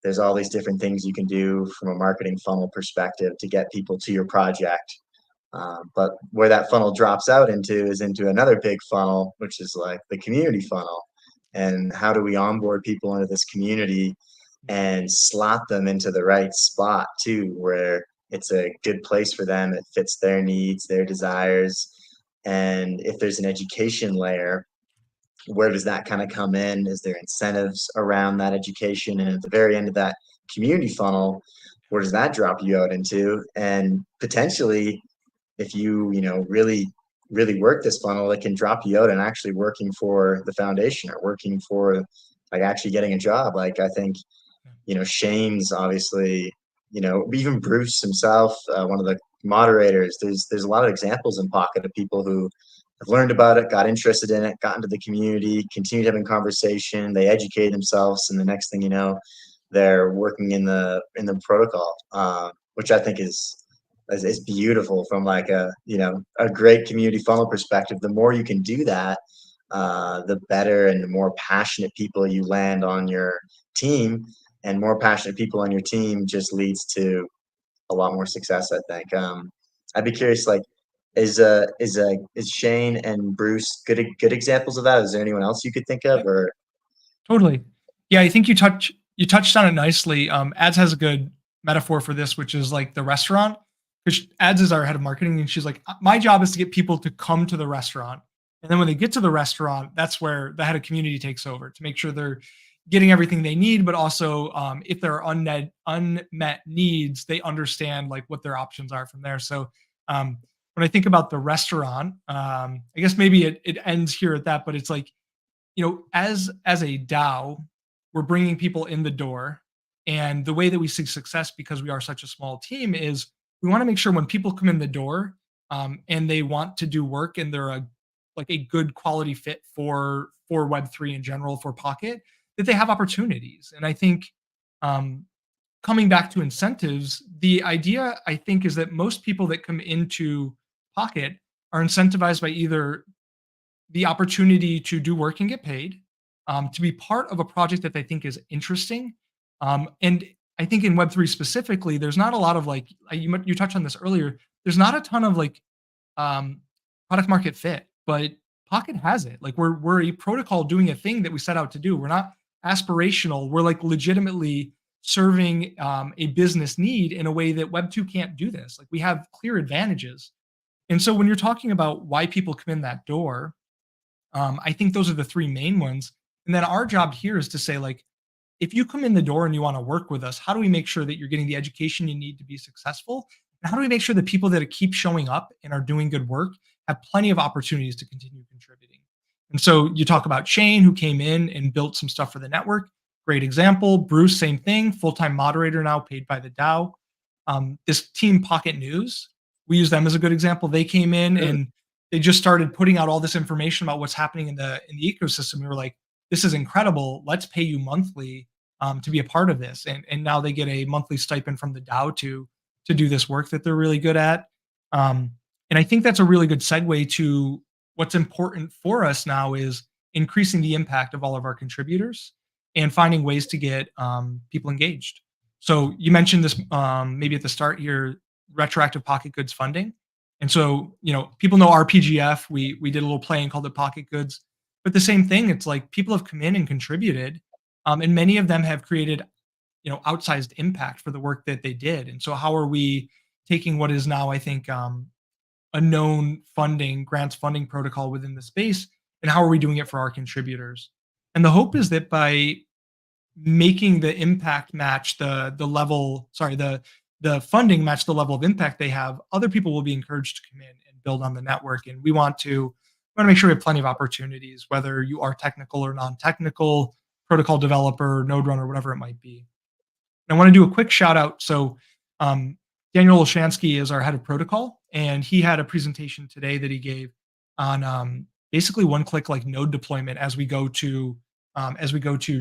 there's all these different things you can do from a marketing funnel perspective to get people to your project. But where that funnel drops out into is into another big funnel, which is like the community funnel. And how do we onboard people into this community and slot them into the right spot too, where it's a good place for them, it fits their needs, their desires. And if there's an education layer, where does that kind of come in? Is there incentives around that education? And at the very end of that community funnel, where does that drop you out into? And potentially, if you really work this funnel, it can drop you out and actually working for the foundation or working for like actually getting a job. Like I think Shane's obviously, even Bruce himself, one of the moderators. There's a lot of examples in Pocket of people who have learned about it, got interested in it, got into the community, continued having conversation. They educate themselves, and the next thing you know, they're working in the protocol, which I think is beautiful from like a great community funnel perspective. The more you can do that, the better and the more passionate people you land on your team, and more passionate people on your team just leads to a lot more success, I think. I'd be curious, like, is Shane and Bruce good examples of that? Is there anyone else you could think of, Yep. or Totally. Yeah, I think you touched on it nicely. Ads has a good metaphor for this, which is like the restaurant. Because Ads is our head of marketing, and she's like, my job is to get people to come to the restaurant, and then when they get to the restaurant, that's where the head of community takes over to make sure they're getting everything they need, but also if there are unmet needs, they understand like what their options are from there. So um, when I think about the restaurant, I guess maybe it ends here at that, but it's like, as a DAO, we're bringing people in the door, and the way that we see success because we are such a small team is we want to make sure when people come in the door, and they want to do work and they're a good quality fit for Web3 in general for Pocket, that they have opportunities. And I think um, coming back to incentives, the idea I think is that most people that come into Pocket are incentivized by either the opportunity to do work and get paid, to be part of a project that they think is interesting. And I think in Web3 specifically, there's not a lot of like, you touched on this earlier, there's not a ton of like um, product market fit, but Pocket has it. Like we're a protocol doing a thing that we set out to do. We're not aspirational. We're like legitimately serving a business need in a way that Web2 can't do this. Like we have clear advantages. And so when you're talking about why people come in that door, I think those are the three main ones. And then our job here is to say, like, if you come in the door and you want to work with us, how do we make sure that you're getting the education you need to be successful? And how do we make sure that people that keep showing up and are doing good work have plenty of opportunities to continue contributing? And so you talk about Shane, who came in and built some stuff for the network. Great example. Bruce, same thing, full time moderator now, paid by the DAO. This team, Pocket News, we use them as a good example. They came in Mm. and they just started putting out all this information about what's happening in the ecosystem. We were like, this is incredible. Let's pay you monthly to be a part of this. And now they get a monthly stipend from the DAO to do this work that they're really good at. Um, and I think that's a really good segue to what's important for us now is increasing the impact of all of our contributors and finding ways to get people engaged. So you mentioned this maybe at the start here, retroactive pocket goods funding. And so, people know RPGF. We did a little playing called it Pocket Goods, but the same thing. It's like people have come in and contributed, and many of them have created, outsized impact for the work that they did. And so, how are we taking what is now, I think, a known grants funding protocol within the space, and how are we doing it for our contributors? And the hope is that by making the impact match the level, sorry, the funding match the level of impact they have, other people will be encouraged to come in and build on the network. And we want to make sure we have plenty of opportunities, whether you are technical or non-technical, protocol developer, node runner, whatever it might be. And I want to do a quick shout out. So Daniel Olshansky is our head of protocol, and he had a presentation today that he gave on basically one-click like node deployment as we go to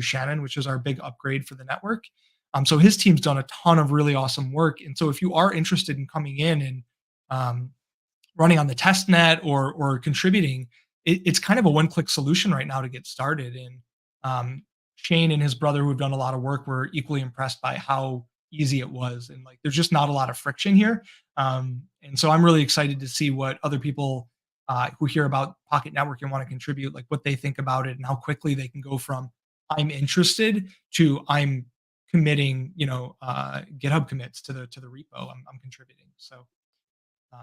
Shannon, which is our big upgrade for the network. So his team's done a ton of really awesome work. And so if you are interested in coming in and running on the test net or contributing, it's kind of a one-click solution right now to get started. And Shane and his brother, who have done a lot of work, were equally impressed by how easy it was. And like, there's just not a lot of friction here. And so I'm really excited to see what other people who hear about Pocket Network and want to contribute, like what they think about it and how quickly they can go from I'm interested to I'm committing, GitHub commits to the repo. I'm contributing. So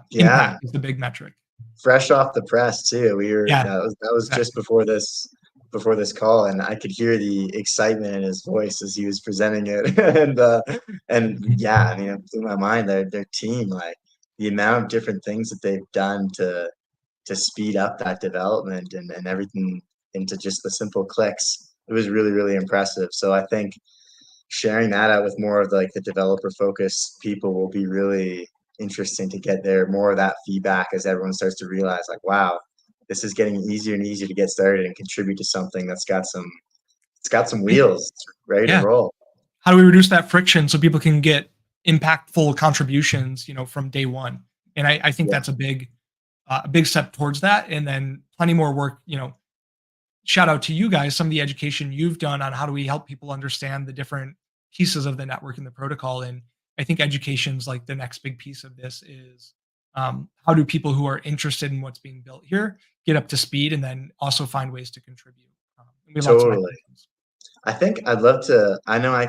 Yeah, impact is the big metric. fresh off the press too. Yeah, That was just exactly. before this call, and I could hear the excitement in his voice as he was presenting it. And yeah, I mean, it blew my mind. Their team, like the amount of different things that they've done to speed up that development and everything into just the simple clicks. It was really, really impressive. So I think sharing that out with more of like the developer focused people will be really interesting to get there more of that feedback as everyone starts to realize like, wow, this is getting easier and easier to get started and contribute to something that's got some wheels ready to Yeah. roll. How do we reduce that friction so people can get impactful contributions, from day one? And I think Yeah, that's a big step towards that. And then plenty more work, shout out to you guys, some of the education you've done on how do we help people understand the different pieces of the network and the protocol. And I think education's like the next big piece of this is how do people who are interested in what's being built here get up to speed and then also find ways to contribute. And we have lots of totally. mechanisms. I think I'd love to. I know I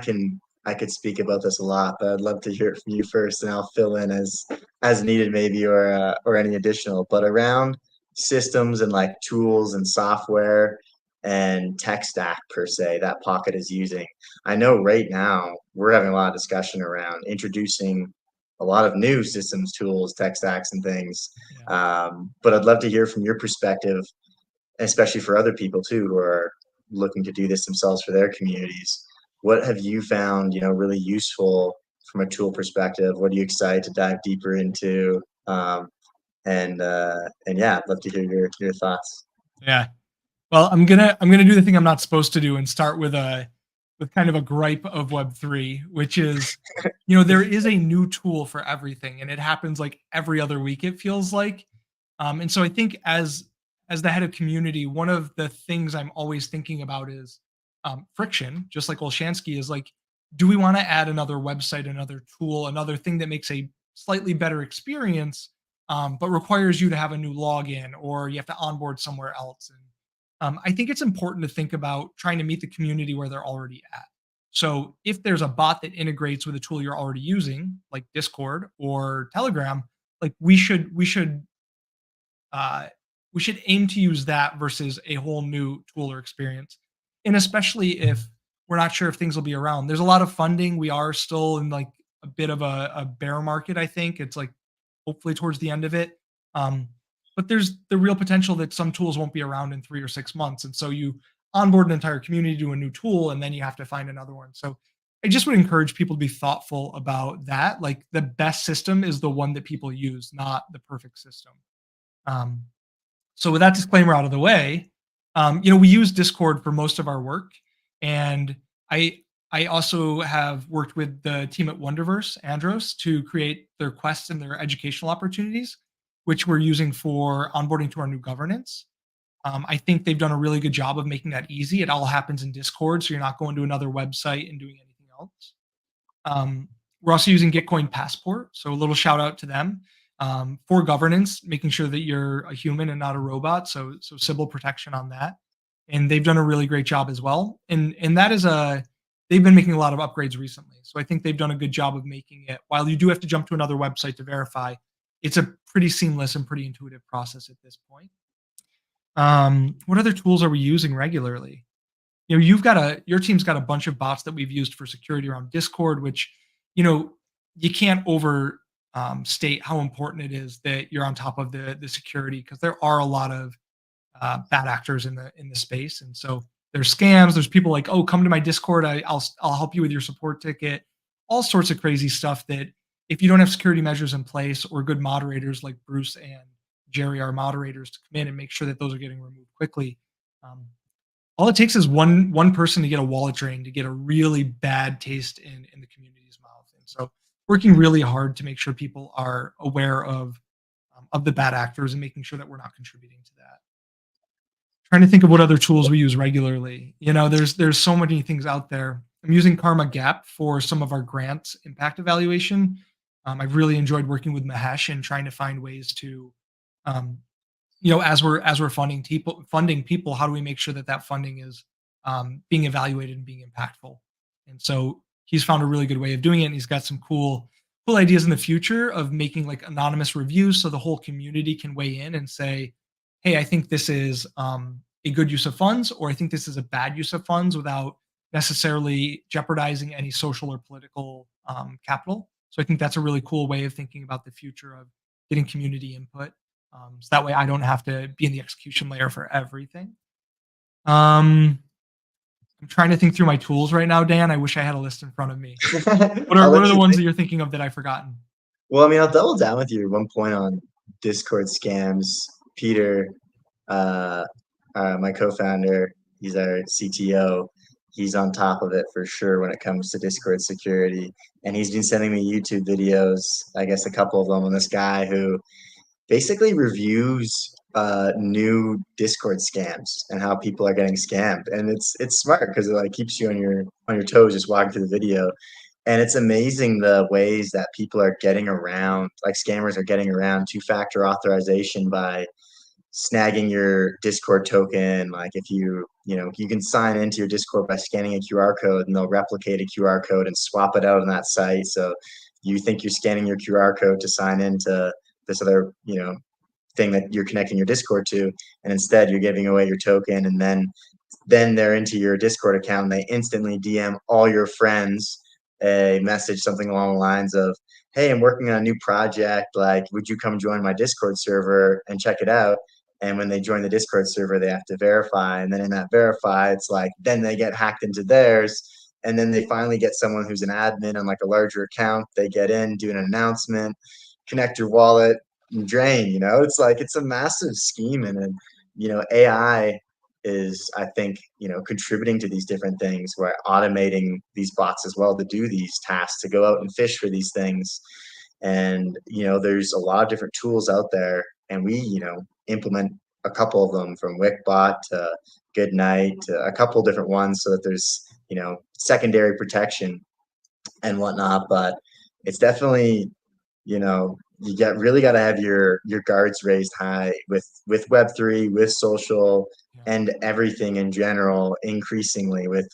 could speak about this a lot, but I'd love to hear it from you first, and I'll fill in as needed, maybe, or any additional. But around systems and like tools and software and tech stack per se that Pocket is using. I know right now we're having a lot of discussion around introducing a lot of new systems tools, tech stacks, and things. Yeah. But I'd love to hear from your perspective, especially for other people too who are looking to do this themselves for their communities. What have you found, really useful from a tool perspective? What are you excited to dive deeper into? And yeah, I'd love to hear your thoughts. Yeah. Well, I'm gonna do the thing I'm not supposed to do and start with kind of a gripe of Web3, which is, there is a new tool for everything, and it happens like every other week. It feels like, and so I think as the head of community, one of the things I'm always thinking about is friction. Just like Olshansky is like, do we want to add another website, another tool, another thing that makes a slightly better experience, but requires you to have a new login or you have to onboard somewhere else? And I think it's important to think about trying to meet the community where they're already at. So if there's a bot that integrates with a tool you're already using, like Discord or Telegram, like uh, we should aim to use that versus a whole new tool or experience. And especially if we're not sure if things will be around. There's a lot of funding. We are still in like a bit of a bear market. I think it's like hopefully towards the end of it. Um, but there's the real potential that some tools won't be around in 3 or 6 months. And so you onboard an entire community to a new tool and then you have to find another one. So I just would encourage people to be thoughtful about that. Like the best system is the one that people use, not the perfect system. Um, so with that disclaimer out of the way, we use Discord for most of our work, and I I also have worked with the team at Wonderverse, Andros, to create their quests and their educational opportunities, which we're using for onboarding to our new governance. I think they've done a really good job of making that easy. It all happens in Discord, so you're not going to another website and doing anything else. We're also using Gitcoin Passport, so a little shout out to them for governance, making sure that you're a human and not a robot. So Sybil protection on that, and they've done a really great job as well. And that is a they've been making a lot of upgrades recently, so I think they've done a good job of making it. While you do have to jump to another website to verify, it's a pretty seamless and pretty intuitive process at this point. What other tools are we using regularly? Your team's got a bunch of bots that we've used for security around Discord, which, you know, you can't over state how important it is that you're on top of the security because there are a lot of bad actors in the space, and so there's scams. There's people like, oh, come to my Discord, I'll help you with your support ticket, all sorts of crazy stuff that if you don't have security measures in place or good moderators like Bruce and Jerry are moderators to come in and make sure that those are getting removed quickly. Um, all it takes is one person to get a wallet drain to get a really bad taste in the community's mouth. And so working really hard to make sure people are aware of the bad actors and making sure that we're not contributing to that. Trying to think of what other tools we use regularly. There's so many things out there. I'm using Karma Gap for some of our grants impact evaluation. I've really enjoyed working with Mahesh and trying to find ways to um, as we're funding people, how do we make sure that that funding is being evaluated and being impactful? And so he's found a really good way of doing it, and he's got some cool ideas in the future of making like anonymous reviews, so the whole community can weigh in and say, "Hey, I think this is a good use of funds," or "I think this is a bad use of funds," without necessarily jeopardizing any social or political capital. So I think that's a really cool way of thinking about the future of getting community input. So that way I don't have to be in the execution layer for everything. Um, I'm trying to think through my tools right now, Dan. I wish I had a list in front of me. What are I'll what let are the you ones think. that you're thinking of that I've forgotten? Well, I mean, I'll double down with you at one point on Discord scams. Peter, uh, my co-founder, he's our CTO. He's on top of it for sure when it comes to Discord security, and he's been sending me YouTube videos. I guess a couple of them on this guy who basically reviews new Discord scams and how people are getting scammed. And it's smart because it like keeps you on your toes just walking through the video. And it's amazing the ways that people are getting around, like scammers are getting around two-factor authorization by snagging your Discord token. Like if you can sign into your Discord by scanning a QR code and they'll replicate a QR code and swap it out on that site. So you think you're scanning your QR code to sign into this other, thing that you're connecting your Discord to, and instead you're giving away your token, and then then they're into your Discord account and they instantly DM all your friends a message, something along the lines of, hey, I'm working on a new project. Like, would you come join my Discord server and check it out? And when they join the Discord server, they have to verify. And then in that verify, it's like, then they get hacked into theirs. And then they finally get someone who's an admin on like a larger account. They get in, do an announcement, connect your wallet, and drain. It's like, it's a massive scheme. And AI is, I think, contributing to these different things. We're automating these bots as well to do these tasks, to go out and fish for these things. And there's a lot of different tools out there, and we implement a couple of them, from Wickbot to Goodnight to a couple of different ones, so that there's secondary protection and whatnot. But it's definitely, you really got to have your guards raised high with Web3, with social, Yeah. and everything in general. Increasingly with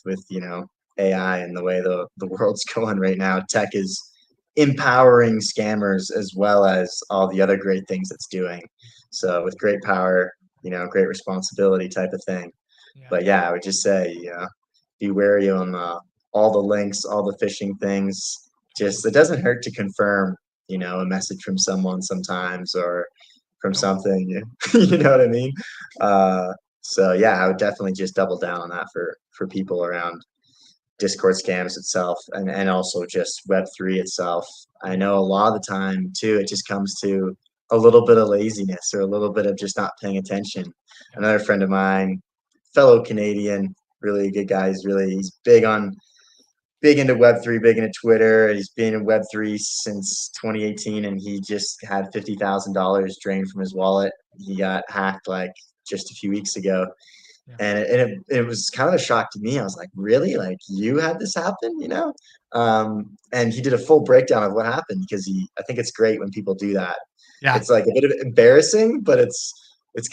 AI and the way the world's going right now, tech is empowering scammers as well as all the other great things it's doing. So with great power, great responsibility type of thing. Yeah. But yeah, I would just say, be wary on all the links, all the phishing things. Just, it doesn't hurt to confirm, a message from someone sometimes, or from Nope. something. You know what I mean? So yeah, I would definitely just double down on that for people around Discord scams itself, and also just Web3 itself. I know a lot of the time too, it just comes to a little bit of laziness or a little bit of just not paying attention. Yeah. Another friend of mine, fellow Canadian, really good guy. He's big into Web3, big into Twitter. He's been in Web3 since 2018, and he just had $50,000 drained from his wallet. He got hacked like just a few weeks ago, Yeah. and it was kind of a shock to me. I was like, really? Like, you had this happen, And he did a full breakdown of what happened, because I think it's great when people do that. Yeah. It's like a bit of embarrassing, but it's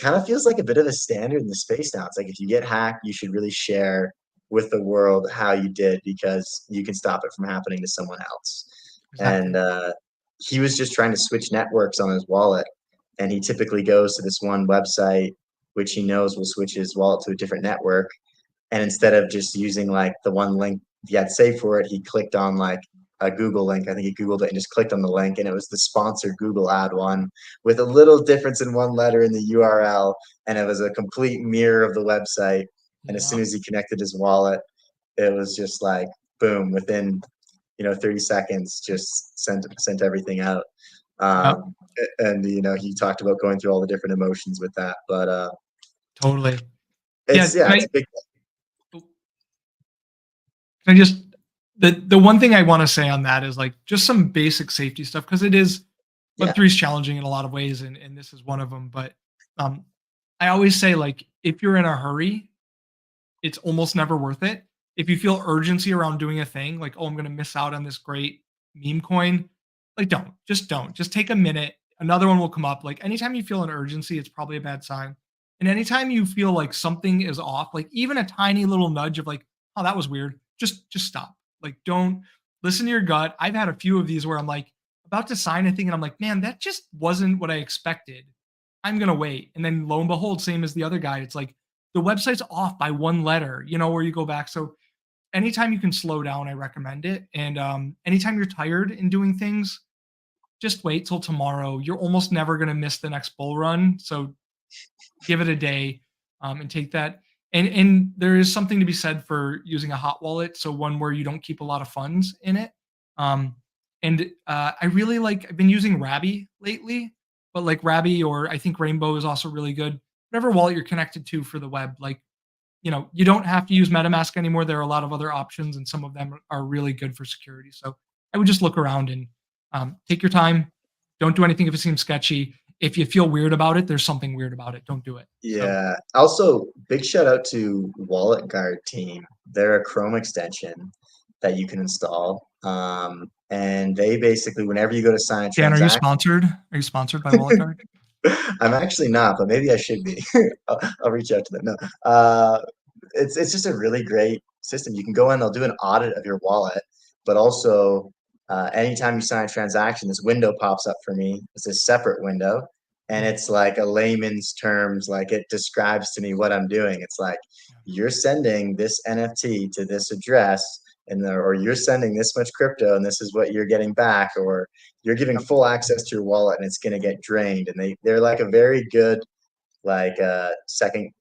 kind of feels like a bit of a standard in the space now. It's like, if you get hacked, you should really share with the world how you did, because you can stop it from happening to someone else. And Exactly. he was just trying to switch networks on his wallet, and he typically goes to this one website which he knows will switch his wallet to a different network. And instead of just using like the one link he had saved for it, he clicked on like a Google link. I think he Googled it and just clicked on the link, and it was the sponsored Google ad one with a little difference in one letter in the URL. And it was a complete mirror of the website. And as Yeah. soon as he connected his wallet, it was just like, boom, within 30 seconds, just sent everything out. Yeah. And he talked about going through all the different emotions with that. But Totally. Yeah. it's, yeah, it's a big. Can I just the one thing I want to say on that is like just some basic safety stuff, because it is Yeah, Web3 is challenging in a lot of ways, and this is one of them. But um, I always say, like, if you're in a hurry, it's almost never worth it. If you feel urgency around doing a thing, like, oh, I'm going to miss out on this great meme coin, like, don't. Just take a minute. Another one will come up. Like, anytime you feel an urgency, it's probably a bad sign. And anytime you feel like something is off, like even a tiny little nudge of like, oh, that was weird, just stop. Like, don't listen to your gut. I've had a few of these where I'm like about to sign a thing, and I'm like, man, that just wasn't what I expected. I'm gonna wait. And then lo and behold, same as the other guy, it's like the website's off by one letter, where you go back. So anytime you can slow down, I recommend it. And anytime you're tired in doing things, just wait till tomorrow. You're almost never going to miss the next bull run. So give it a day, and take that. And there is something to be said for using a hot wallet, so one where you don't keep a lot of funds in it. Um, and I really like. I've been using Rabby lately, but like Rabby, or I think Rainbow is also really good. Whatever wallet you're connected to for the web, like, you don't have to use MetaMask anymore. There are a lot of other options, and some of them are really good for security. So I would just look around and take your time. Don't do anything if it seems sketchy. If you feel weird about it, there's something weird about it. Don't do it. So yeah. Also, big shout out to Wallet Guard team. They're a Chrome extension that you can install. And they basically, whenever you go to sign a Dan, are you transaction, sponsored? Are you sponsored by Wallet Guard? I'm actually not, but maybe I should be. I'll reach out to them. No, it's just a really great system. You can go in, they'll do an audit of your wallet, but also anytime you sign a transaction, this window pops up for me. It's a separate window, and Mm, it's like a layman's terms, like it describes to me what I'm doing. It's like yeah, you're sending this NFT to this address, and or you're sending this much crypto, and this is what you're getting back, or you're giving yep, full access to your wallet, and it's going to get drained. And they're like a very good like second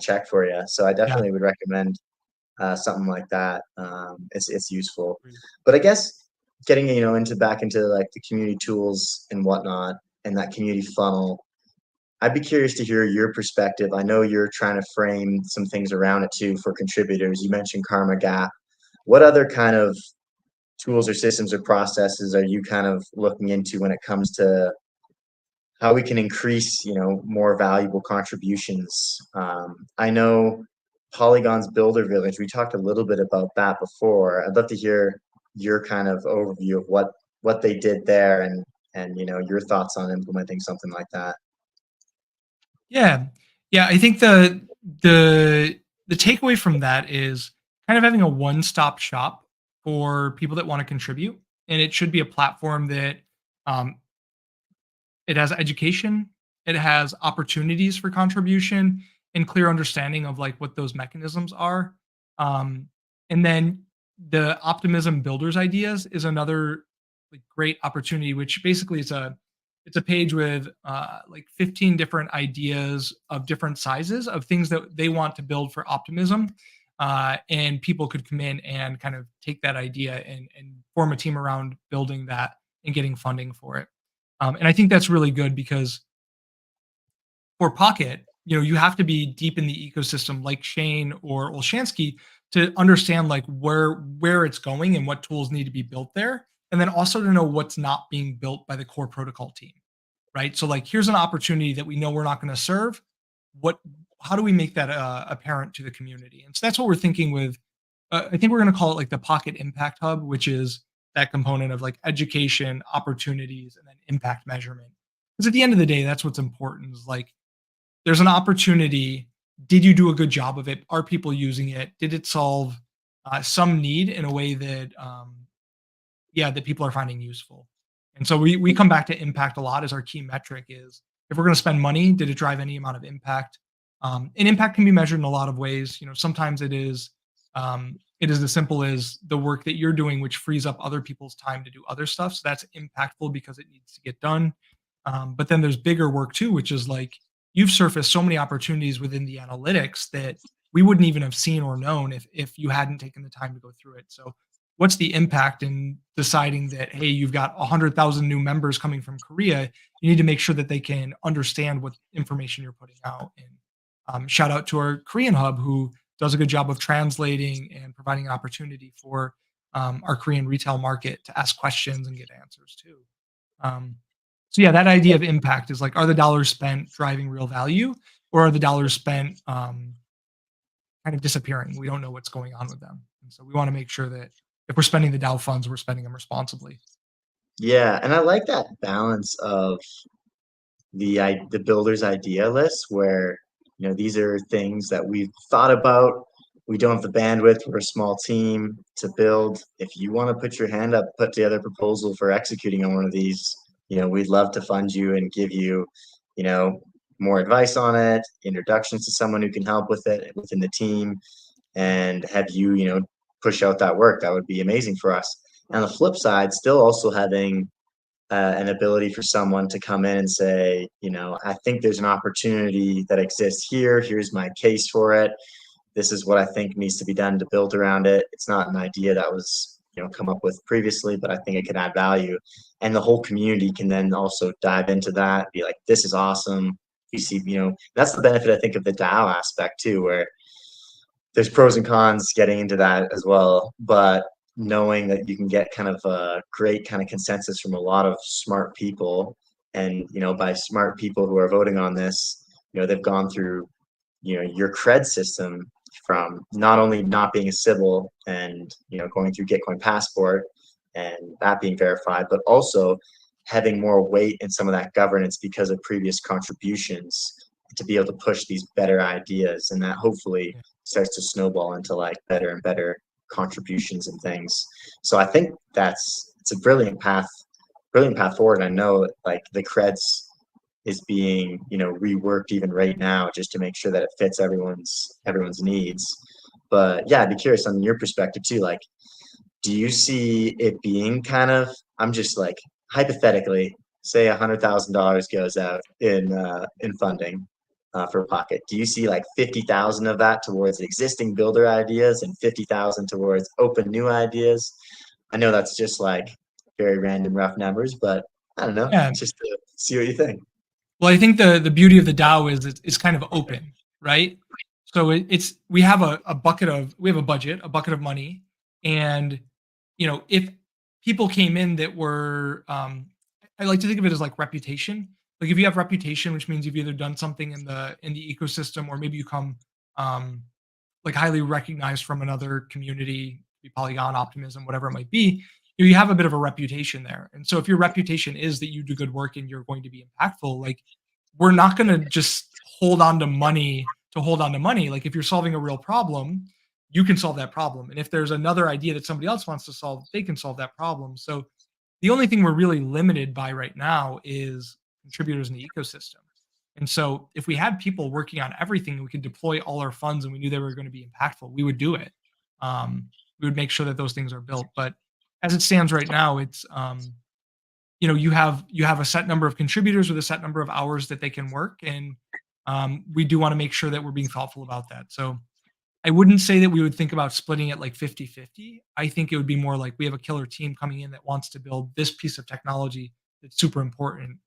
check for you. So I yeah, definitely would recommend something like that. It's useful, agreed. but I guess getting into back into like the community tools and whatnot and that community funnel. I'd be curious to hear your perspective. I know you're trying to frame some things around it too for contributors. You mentioned Karma Gap. What other kind of tools or systems or processes are you kind of looking into when it comes to how we can increase, more valuable contributions? I know Polygon's Builder Village. We talked a little bit about that before. I'd love to hear your kind of overview of what they did there and your thoughts on implementing something like that. Yeah. Yeah, I think the takeaway from that is kind of having a one-stop shop for people that wanna contribute, and it should be a platform that, um, it has education, it has opportunities for contribution, and clear understanding of, like, what those mechanisms are. Um, and then the optimism builders ideas is another, like, great opportunity, which basically is a page with, like, 15 different ideas of different sizes of things that they want to build for optimism, and people could come in and kind of take that idea and form a team around building that and getting funding for it. And I think that's really good because for Pocket, you have to be deep in the ecosystem like Shane or Olshansky to understand like where it's going and what tools need to be built there. And then also to know what's not being built by the core protocol team. Right. So like here's an opportunity that we know we're not going to serve. What how do we make that apparent to the community? And so that's what we're thinking with I think we're going to call it like the Pocket Impact Hub, which is that component of like education, opportunities, and then impact measurement. Because at the end of the day, that's what's important is like there's an opportunity. Did you do a good job of it? Are people using it? Did it solve some need in a way that yeah, that people are finding useful. And so we come back to impact a lot as our key metric is if we're going to spend money, did it drive any amount of impact? And impact can be measured in a lot of ways. Sometimes it is as simple as the work that you're doing, which frees up other people's time to do other stuff. So that's impactful because it needs to get done. But then there's bigger work too, which is like you've surfaced so many opportunities within the analytics that we wouldn't even have seen or known if you hadn't taken the time to go through it. So what's the impact in deciding that hey you've got 100,000 new members coming from Korea, you need to make sure that they can understand what information you're putting out. And shout out to our Korean hub who does a good job of translating and providing an opportunity for our Korean retail market to ask questions and get answers too. um, so yeah, that idea of impact is like are the dollars spent driving real value or are the dollars spent kind of disappearing. We don't know what's going on with them. And so we want to make sure that if we're spending the Dow funds, we're spending them responsibly. Yeah, and I like that balance of the builder's idea list where these are things that we've thought about. We don't have the bandwidth. We're a small team to build. If you want to put your hand up, put together a proposal for executing on one of these, we'd love to fund you and give you, you know, more advice on it, introductions to someone who can help with it within the team, Yeah. and have you, push out that work. That would be amazing for us. On the flip side, still also having an ability for someone to come in and say, I think there's an opportunity that exists here. Here's my case for it. This is what I think needs to be done to build around it. It's not an idea that was, come up with previously, but I think it can add value. And the whole community can then also dive into that, be like, this is awesome. You see, that's the benefit I think of the DAO aspect too, where there's pros and cons getting into that as well, but knowing that you can get kind of a great kind of consensus from a lot of smart people, and by smart people who are voting on this, they've gone through your cred system, from not only not being a civil and going through Gitcoin passport and that being verified, but also having more weight in some of that governance because of previous contributions to be able to push these better ideas, and that hopefully Yeah. starts to snowball into like better and better contributions and things. So I think it's a brilliant path forward. I know like the creds is being, reworked even right now just to make sure that it fits everyone's needs. But yeah, I'd be curious on your perspective too. Like, do you see it being kind of, I'm just like hypothetically, say $100,000 goes out in funding for Pocket. Do you see like 50,000 of that towards existing builder ideas and 50,000 towards open new ideas? I know that's just like very random rough numbers, but I don't know, Yeah. just to see what you think. Well, I think the beauty of the DAO is it's kind of open, right? So it's we have a bucket of we have a budget, a bucket of money, and if people came in that were, I like to think of it as like reputation. Like if you have reputation, which means you've either done something in the ecosystem, or maybe you come um, like highly recognized from another community, be Polygon, Optimism, whatever it might be, you have a bit of a reputation there. And so if your reputation is that you do good work and you're going to be impactful, like we're not going to just hold on to money to hold on to money. Like if you're solving a real problem, you can solve that problem. And if there's another idea that somebody else wants to solve, they can solve that problem. So the only thing we're really limited by right now is contributors in the ecosystem. And so if we had people working on everything, we could deploy all our funds and we knew they were going to be impactful, we would do it. We would make sure that those things are built. But as it stands right now, it's you have a set number of contributors with a set number of hours that they can work, and we do want to make sure that we're being thoughtful about that. So I wouldn't say that we would think about splitting it like 50-50. I think it would be more like we have a killer team coming in that wants to build this piece of technology that's super important.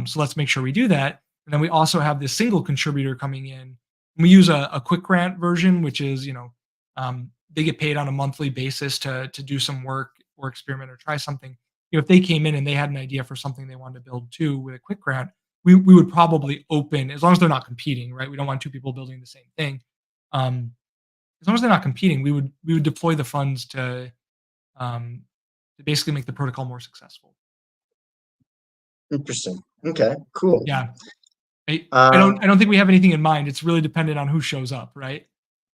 So let's make sure we do that. And then we also have this single contributor coming in. We use a quick grant version, which is, they get paid on a monthly basis to do some work or experiment or try something. If they came in and they had an idea for something they wanted to build too with a quick grant, we would probably open, as long as they're not competing, right? We don't want two people building the same thing. Um, as long as they're not competing, we would deploy the funds um, to basically make the protocol more successful. Interesting. Okay, cool. Yeah, Um, I don't think we have anything in mind. It's really dependent on who shows up, right?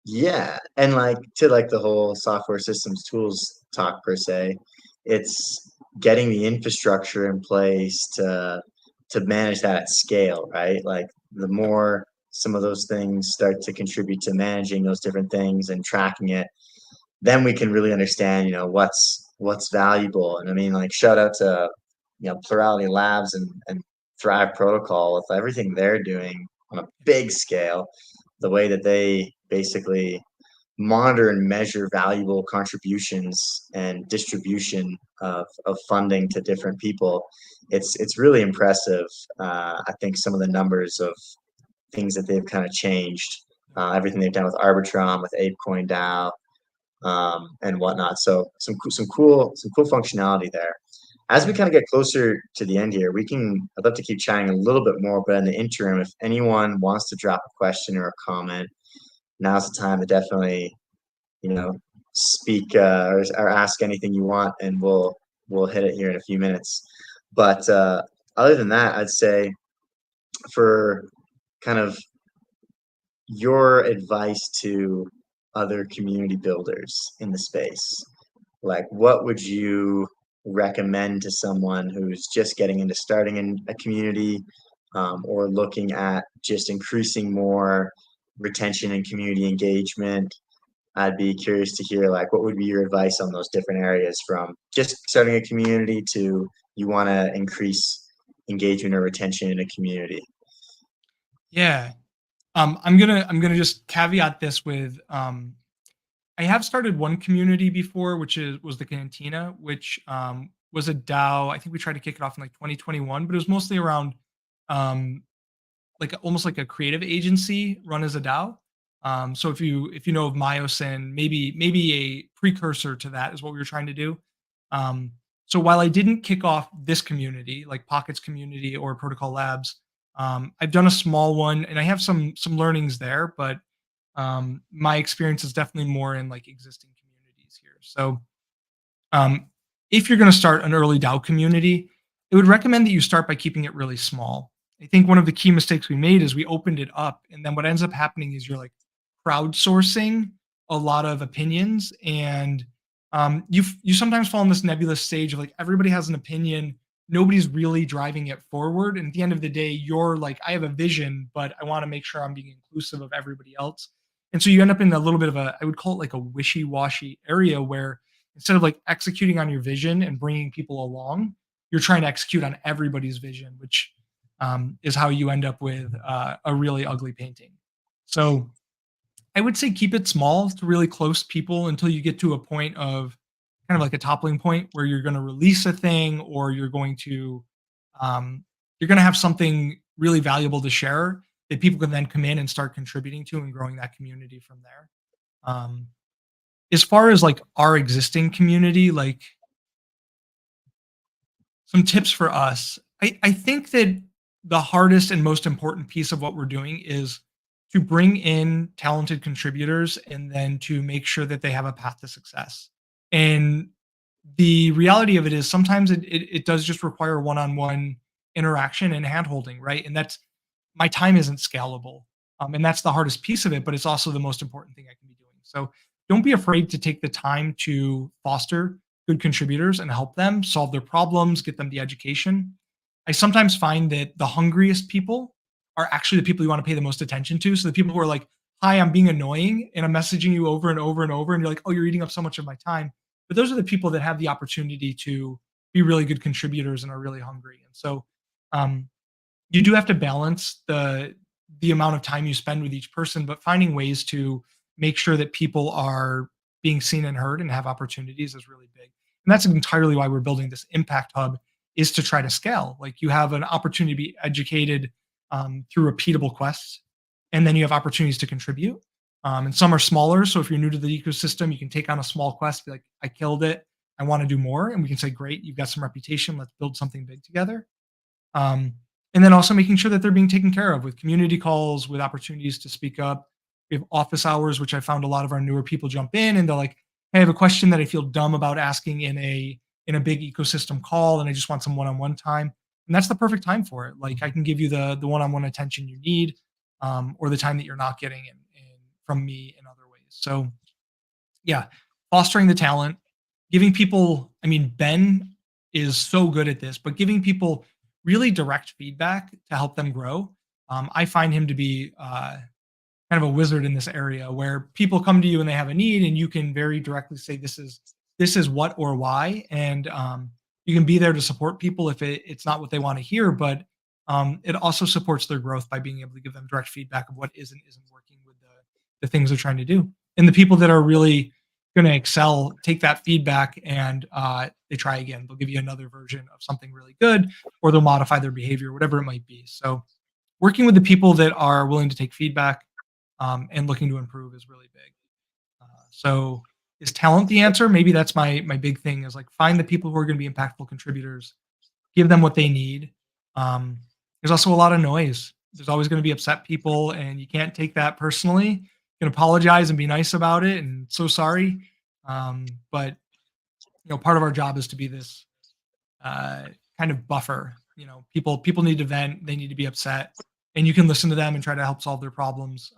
Yeah, and like to like the whole software systems tools talk per se, it's getting the infrastructure in place to manage that at scale, right? Like the more some of those things start to contribute to managing those different things and tracking it, then we can really understand, what's valuable. And I mean, like shout out to, Plurality Labs and Thrive Protocol with everything they're doing on a big scale, the way that they basically monitor and measure valuable contributions and distribution of funding to different people. It's really impressive. I think some of the numbers of things that they've kind of changed, everything they've done with Arbitrum, with ApeCoin DAO, and whatnot. So some cool functionality there. As we Yeah. kind of get closer to the end here, I'd love to keep chatting a little bit more, but in the interim, if anyone wants to drop a question or a comment, now's the time to definitely, you know, speak or ask anything you want, and we'll hit it here in a few minutes. But other than that, I'd say for kind of your advice to other community builders in the space, like what would you recommend to someone who's just getting into starting in a community, or looking at just increasing more retention and community engagement? I'd be curious to hear like what would be your advice on those different areas, from just starting a community to you want to increase engagement or retention in a community. Yeah. I'm gonna just caveat this with I have started one community before, which was the Cantina, which was a DAO. I think we tried to kick it off in like 2021, but it was mostly around um, like almost like a creative agency run as a DAO. So if you know of Myosin, maybe a precursor to that is what we were trying to do. Um, so while I didn't kick off this community, like Pockets community or Protocol Labs, I've done a small one and I have some learnings there, but my experience is definitely more in like existing communities here. So um, if you're going to start an early DAO community, I would recommend that you start by keeping it really small. I think one of the key mistakes we made is we opened it up, and then what ends up happening is you're like crowdsourcing a lot of opinions, and you sometimes fall in this nebulous stage of like everybody has an opinion, nobody's really driving it forward. And at the end of the day, you're like, I have a vision, but I want to make sure I'm being inclusive of everybody else. And so you end up in a little bit of a, I would call it like a wishy-washy area where instead of like executing on your vision and bringing people along, you're trying to execute on everybody's vision, which is how you end up with a really ugly painting. So I would say keep it small to really close people until you get to a point of kind of like a toppling point where you're going to release a thing, or um, you're going to have something really valuable to share that people can then come in and start contributing to and growing that community from there. Um, as far as like our existing community, like some tips for us. I think that the hardest and most important piece of what we're doing is to bring in talented contributors and then to make sure that they have a path to success. And the reality of it is sometimes it does just require one-on-one interaction and handholding, right? And that's my time isn't scalable. And that's the hardest piece of it, but it's also the most important thing I can be doing. So don't be afraid to take the time to foster good contributors and help them solve their problems, get them the education. I sometimes find that the hungriest people are actually the people you want to pay the most attention to. So the people who are like, hi, I'm being annoying and I'm messaging you over and over and over. And you're like, oh, you're eating up so much of my time. But those are the people that have the opportunity to be really good contributors and are really hungry. And so um, you do have to balance the amount of time you spend with each person, but finding ways to make sure that people are being seen and heard and have opportunities is really big. And that's entirely why we're building this impact hub, is to try to scale. Like you have an opportunity to be educated through repeatable quests, and then you have opportunities to contribute. And some are smaller. So if you're new to the ecosystem, you can take on a small quest, be like, I killed it. I want to do more. And we can say, great, you've got some reputation. Let's build something big together. Um, and then also making sure that they're being taken care of with community calls, with opportunities to speak up. We have office hours, which I found a lot of our newer people jump in and they're like, hey, I have a question that I feel dumb about asking in a big ecosystem call, and I just want some one-on-one time. And that's the perfect time for it. Like I can give you the one-on-one attention you need, or the time that you're not getting from me in other ways. So yeah, fostering the talent, giving people, I mean, Ben is so good at this, but giving people really direct feedback to help them grow. I find him to be kind of a wizard in this area where people come to you and they have a need and you can very directly say, this is what or why. And you can be there to support people if it's not what they want to hear, but it also supports their growth by being able to give them direct feedback of what isn't working with the things they're trying to do. And the people that are really going to excel take that feedback and they try again. They'll give you another version of something really good, or they'll modify their behavior, whatever it might be. So working with the people that are willing to take feedback and looking to improve is really big. So is talent the answer? Maybe that's my big thing, is like find the people who are going to be impactful contributors, give them what they need. There's also a lot of noise. There's always going to be upset people, and you can't take that personally. You can apologize and be nice about it, and so sorry. But part of our job is to be this kind of buffer. People need to vent, they need to be upset, and you can listen to them and try to help solve their problems,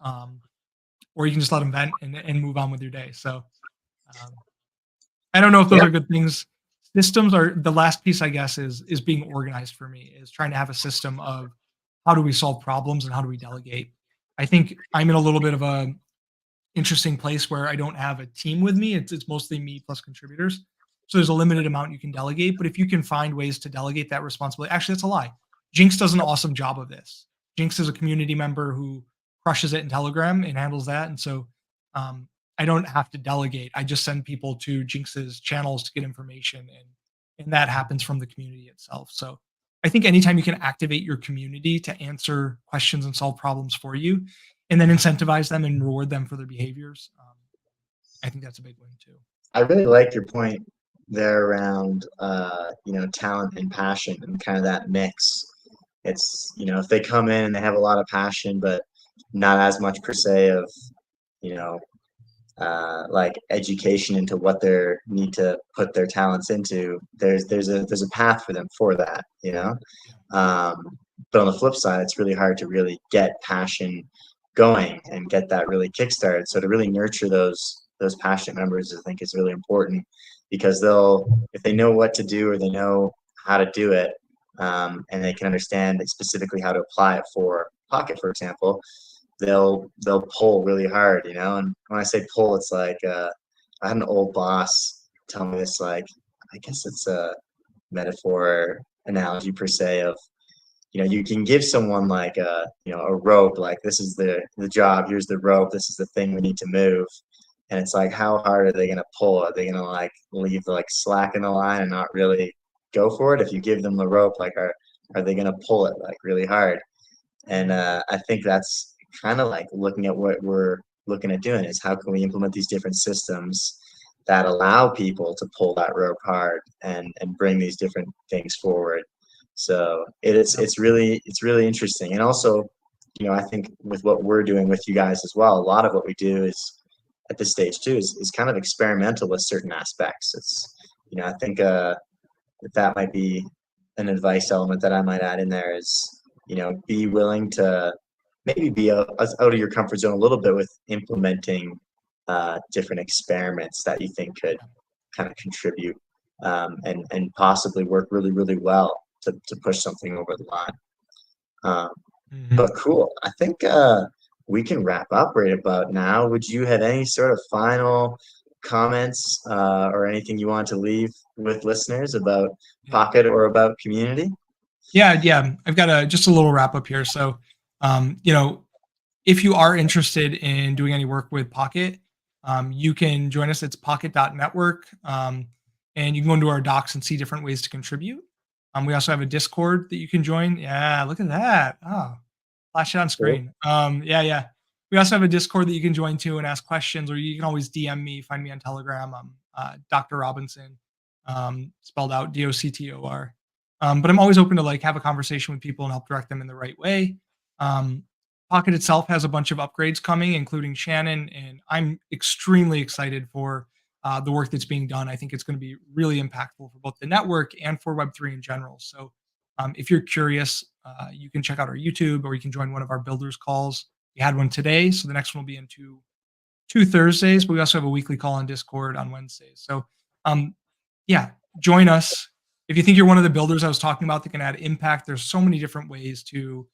or you can just let them vent and move on with your day. So um, I don't know if those Yeah, are good things. Systems are the last piece, I guess, is being organized for me, is trying to have a system of how do we solve problems and how do we delegate. I think I'm in a little bit of a interesting place where I don't have a team with me. It's mostly me plus contributors. So there's a limited amount you can delegate. But if you can find ways to delegate that responsibility, actually, that's a lie. Jinx does an awesome job of this. Jinx is a community member who crushes it in Telegram and handles that. And so um, I don't have to delegate. I just send people to Jinx's channels to get information, and that happens from the community itself. So I think anytime you can activate your community to answer questions and solve problems for you, and then incentivize them and reward them for their behaviors, I think that's a big win too. I really like your point there around talent and passion and kind of that mix. It's, if they come in and they have a lot of passion, but not as much per se of, you know, like education into what they need to put their talents into. There's a path for them for that, you know. Yeah. But on the flip side, it's really hard to really get passion going and get that really kickstarted. So to really nurture those passionate members, I think is really important, because if they know what to do or they know how to do it, and they can understand specifically how to apply it for Pocket, for example, they'll pull really hard, you know. And when I say pull, it's like I had an old boss tell me this, like, I guess it's a metaphor analogy per se of, you know, you can give someone like a, you know, a rope, like this is the job, here's the rope, this is the thing we need to move. And it's like, how hard are they gonna pull? Are they gonna like leave like slack in the line and not really go for it? If you give them the rope, like are they gonna pull it like really hard? And Mhm. I think that's kind of like looking at what we're looking at doing is how can we implement these different systems that allow people to pull that rope hard and bring these different things forward. So Yep. it's really interesting. And also, you know, I think with what we're doing with you guys as well, a lot of what we do is at this stage too is kind of experimental with certain aspects. It's, you know, I think that might be an advice element that I might add in there is, you know, be willing to maybe be out of your comfort zone a little bit with implementing different experiments that you think could kind of contribute and possibly work really, really well to push something over the line. Um, Mhm. but cool. I think we can wrap up right about now. Would you have any sort of final comments or anything you want to leave with listeners about Yeah. Pocket or about community? Yeah, yeah. I've got a just a little wrap up here. So, you know, if you are interested in doing any work with Pocket, you can join us. It's pocket.network. And you can go into our docs and see different ways to contribute. We also have a Discord that you can join. Yeah, look at that. Oh, flash it on Cool. screen. Yeah, yeah. We also have a Discord that you can join to and ask questions, or you can always DM me, find me on Telegram. I'm Dr. Robinson, spelled out DOCTOR. But I'm always open to like have a conversation with people and help direct them in the right way. Um, Pocket itself has a bunch of upgrades coming, including Shannon, and I'm extremely excited for the work that's being done. I think it's going to be really impactful for both the network and for Web3 in general. So if you're curious, you can check out our YouTube or you can join one of our builders calls. We had one today, so the next one will be in two Thursdays, but we also have a weekly call on Discord on Wednesdays. So, um, yeah, join us. If you think you're one of the builders I was talking about that can add impact, there's so many different ways to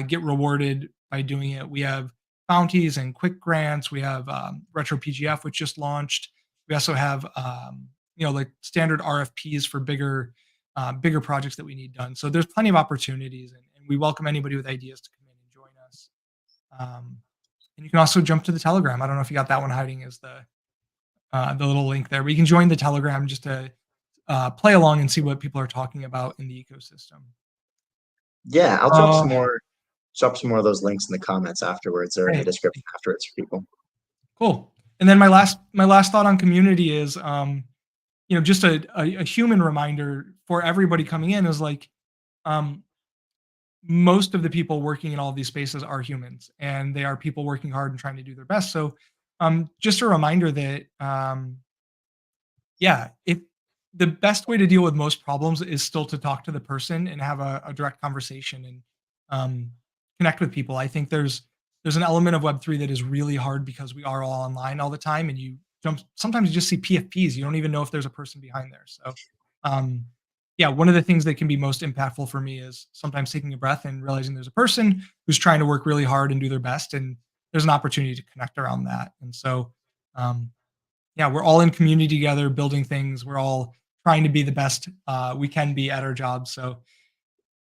get rewarded by doing it. We have bounties and quick grants. We have Retro PGF, which just launched. We also have like standard RFPs for bigger projects that we need done. So there's plenty of opportunities, and we welcome anybody with ideas to come in and join us. Um, and you can also jump to the Telegram. I don't know if you got that one hiding as the little link there, but you can join the Telegram just to play along and see what people are talking about in the ecosystem. Yeah, I'll Uh, drop some more of those links in the comments afterwards or in the Great, description afterwards for people. cool. And then my last thought on community is, just a human reminder for everybody coming in is like, um, most of the people working in all of these spaces are humans, and they are people working hard and trying to do their best. So, just a reminder that yeah, if the best way to deal with most problems is still to talk to the person and have a direct conversation and um, connect with people. I think there's an element of Web3 that is really hard because we are all online all the time, and sometimes you just see PFPs. You don't even know if there's a person behind there. So, um, yeah, one of the things that can be most impactful for me is sometimes taking a breath and realizing there's a person who's trying to work really hard and do their best, and there's an opportunity to connect around that. And so, um, yeah, we're all in community together, building things. We're all trying to be the best we can be at our jobs. So,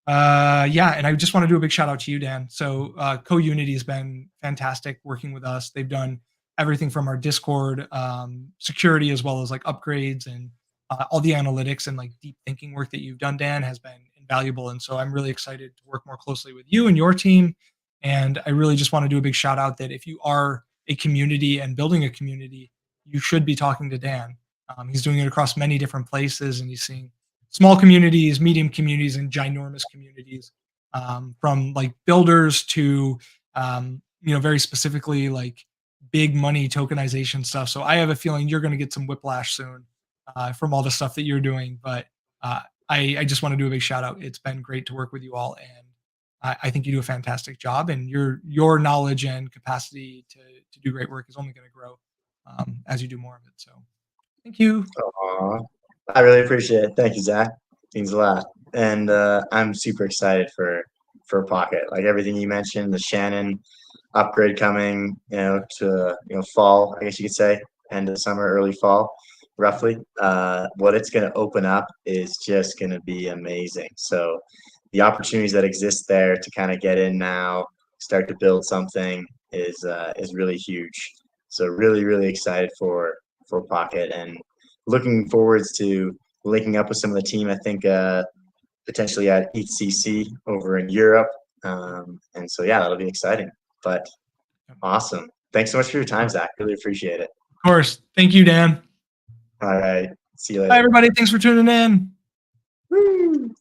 yeah, and I just want to do a big shout out to you, Dan. So, CoUnity has been fantastic working with us. They've done everything from our Discord security as well as like upgrades and all the analytics and like deep thinking work that you've done, Dan, has been invaluable. And so, I'm really excited to work more closely with you and your team. And I really just want to do a big shout out that if you are a community and building a community, you should be talking to Dan. He's doing it across many different places, and he's seeing small communities, medium communities, and ginormous communities, from like builders to very specifically like big money tokenization stuff. So I have a feeling you're going to get some whiplash soon from all the stuff that you're doing. But I just want to do a big shout out. It's been great to work with you all, and I think you do a fantastic job. And your knowledge and capacity to do great work is only going to grow as you do more of it. So thank you. Aw, I really appreciate it. Thank you, Zach. Means a lot. And I'm super excited for Pocket. Like everything you mentioned, the Shannon upgrade coming, to fall, I guess you could say, end of summer, early fall, roughly. What it's going to open up is just going to be amazing. So the opportunities that exist there to kind of get in now, start to build something is really huge. So really, really excited for Pocket and looking forwards to linking up with some of the team. I think potentially at ECC over in Europe. And so, yeah, that'll be exciting. But awesome. Thanks so much for your time, Zach. Really appreciate it. Of course. Thank you, Dan. All right. See you Bye, later. everybody. Thanks for tuning in. Woo!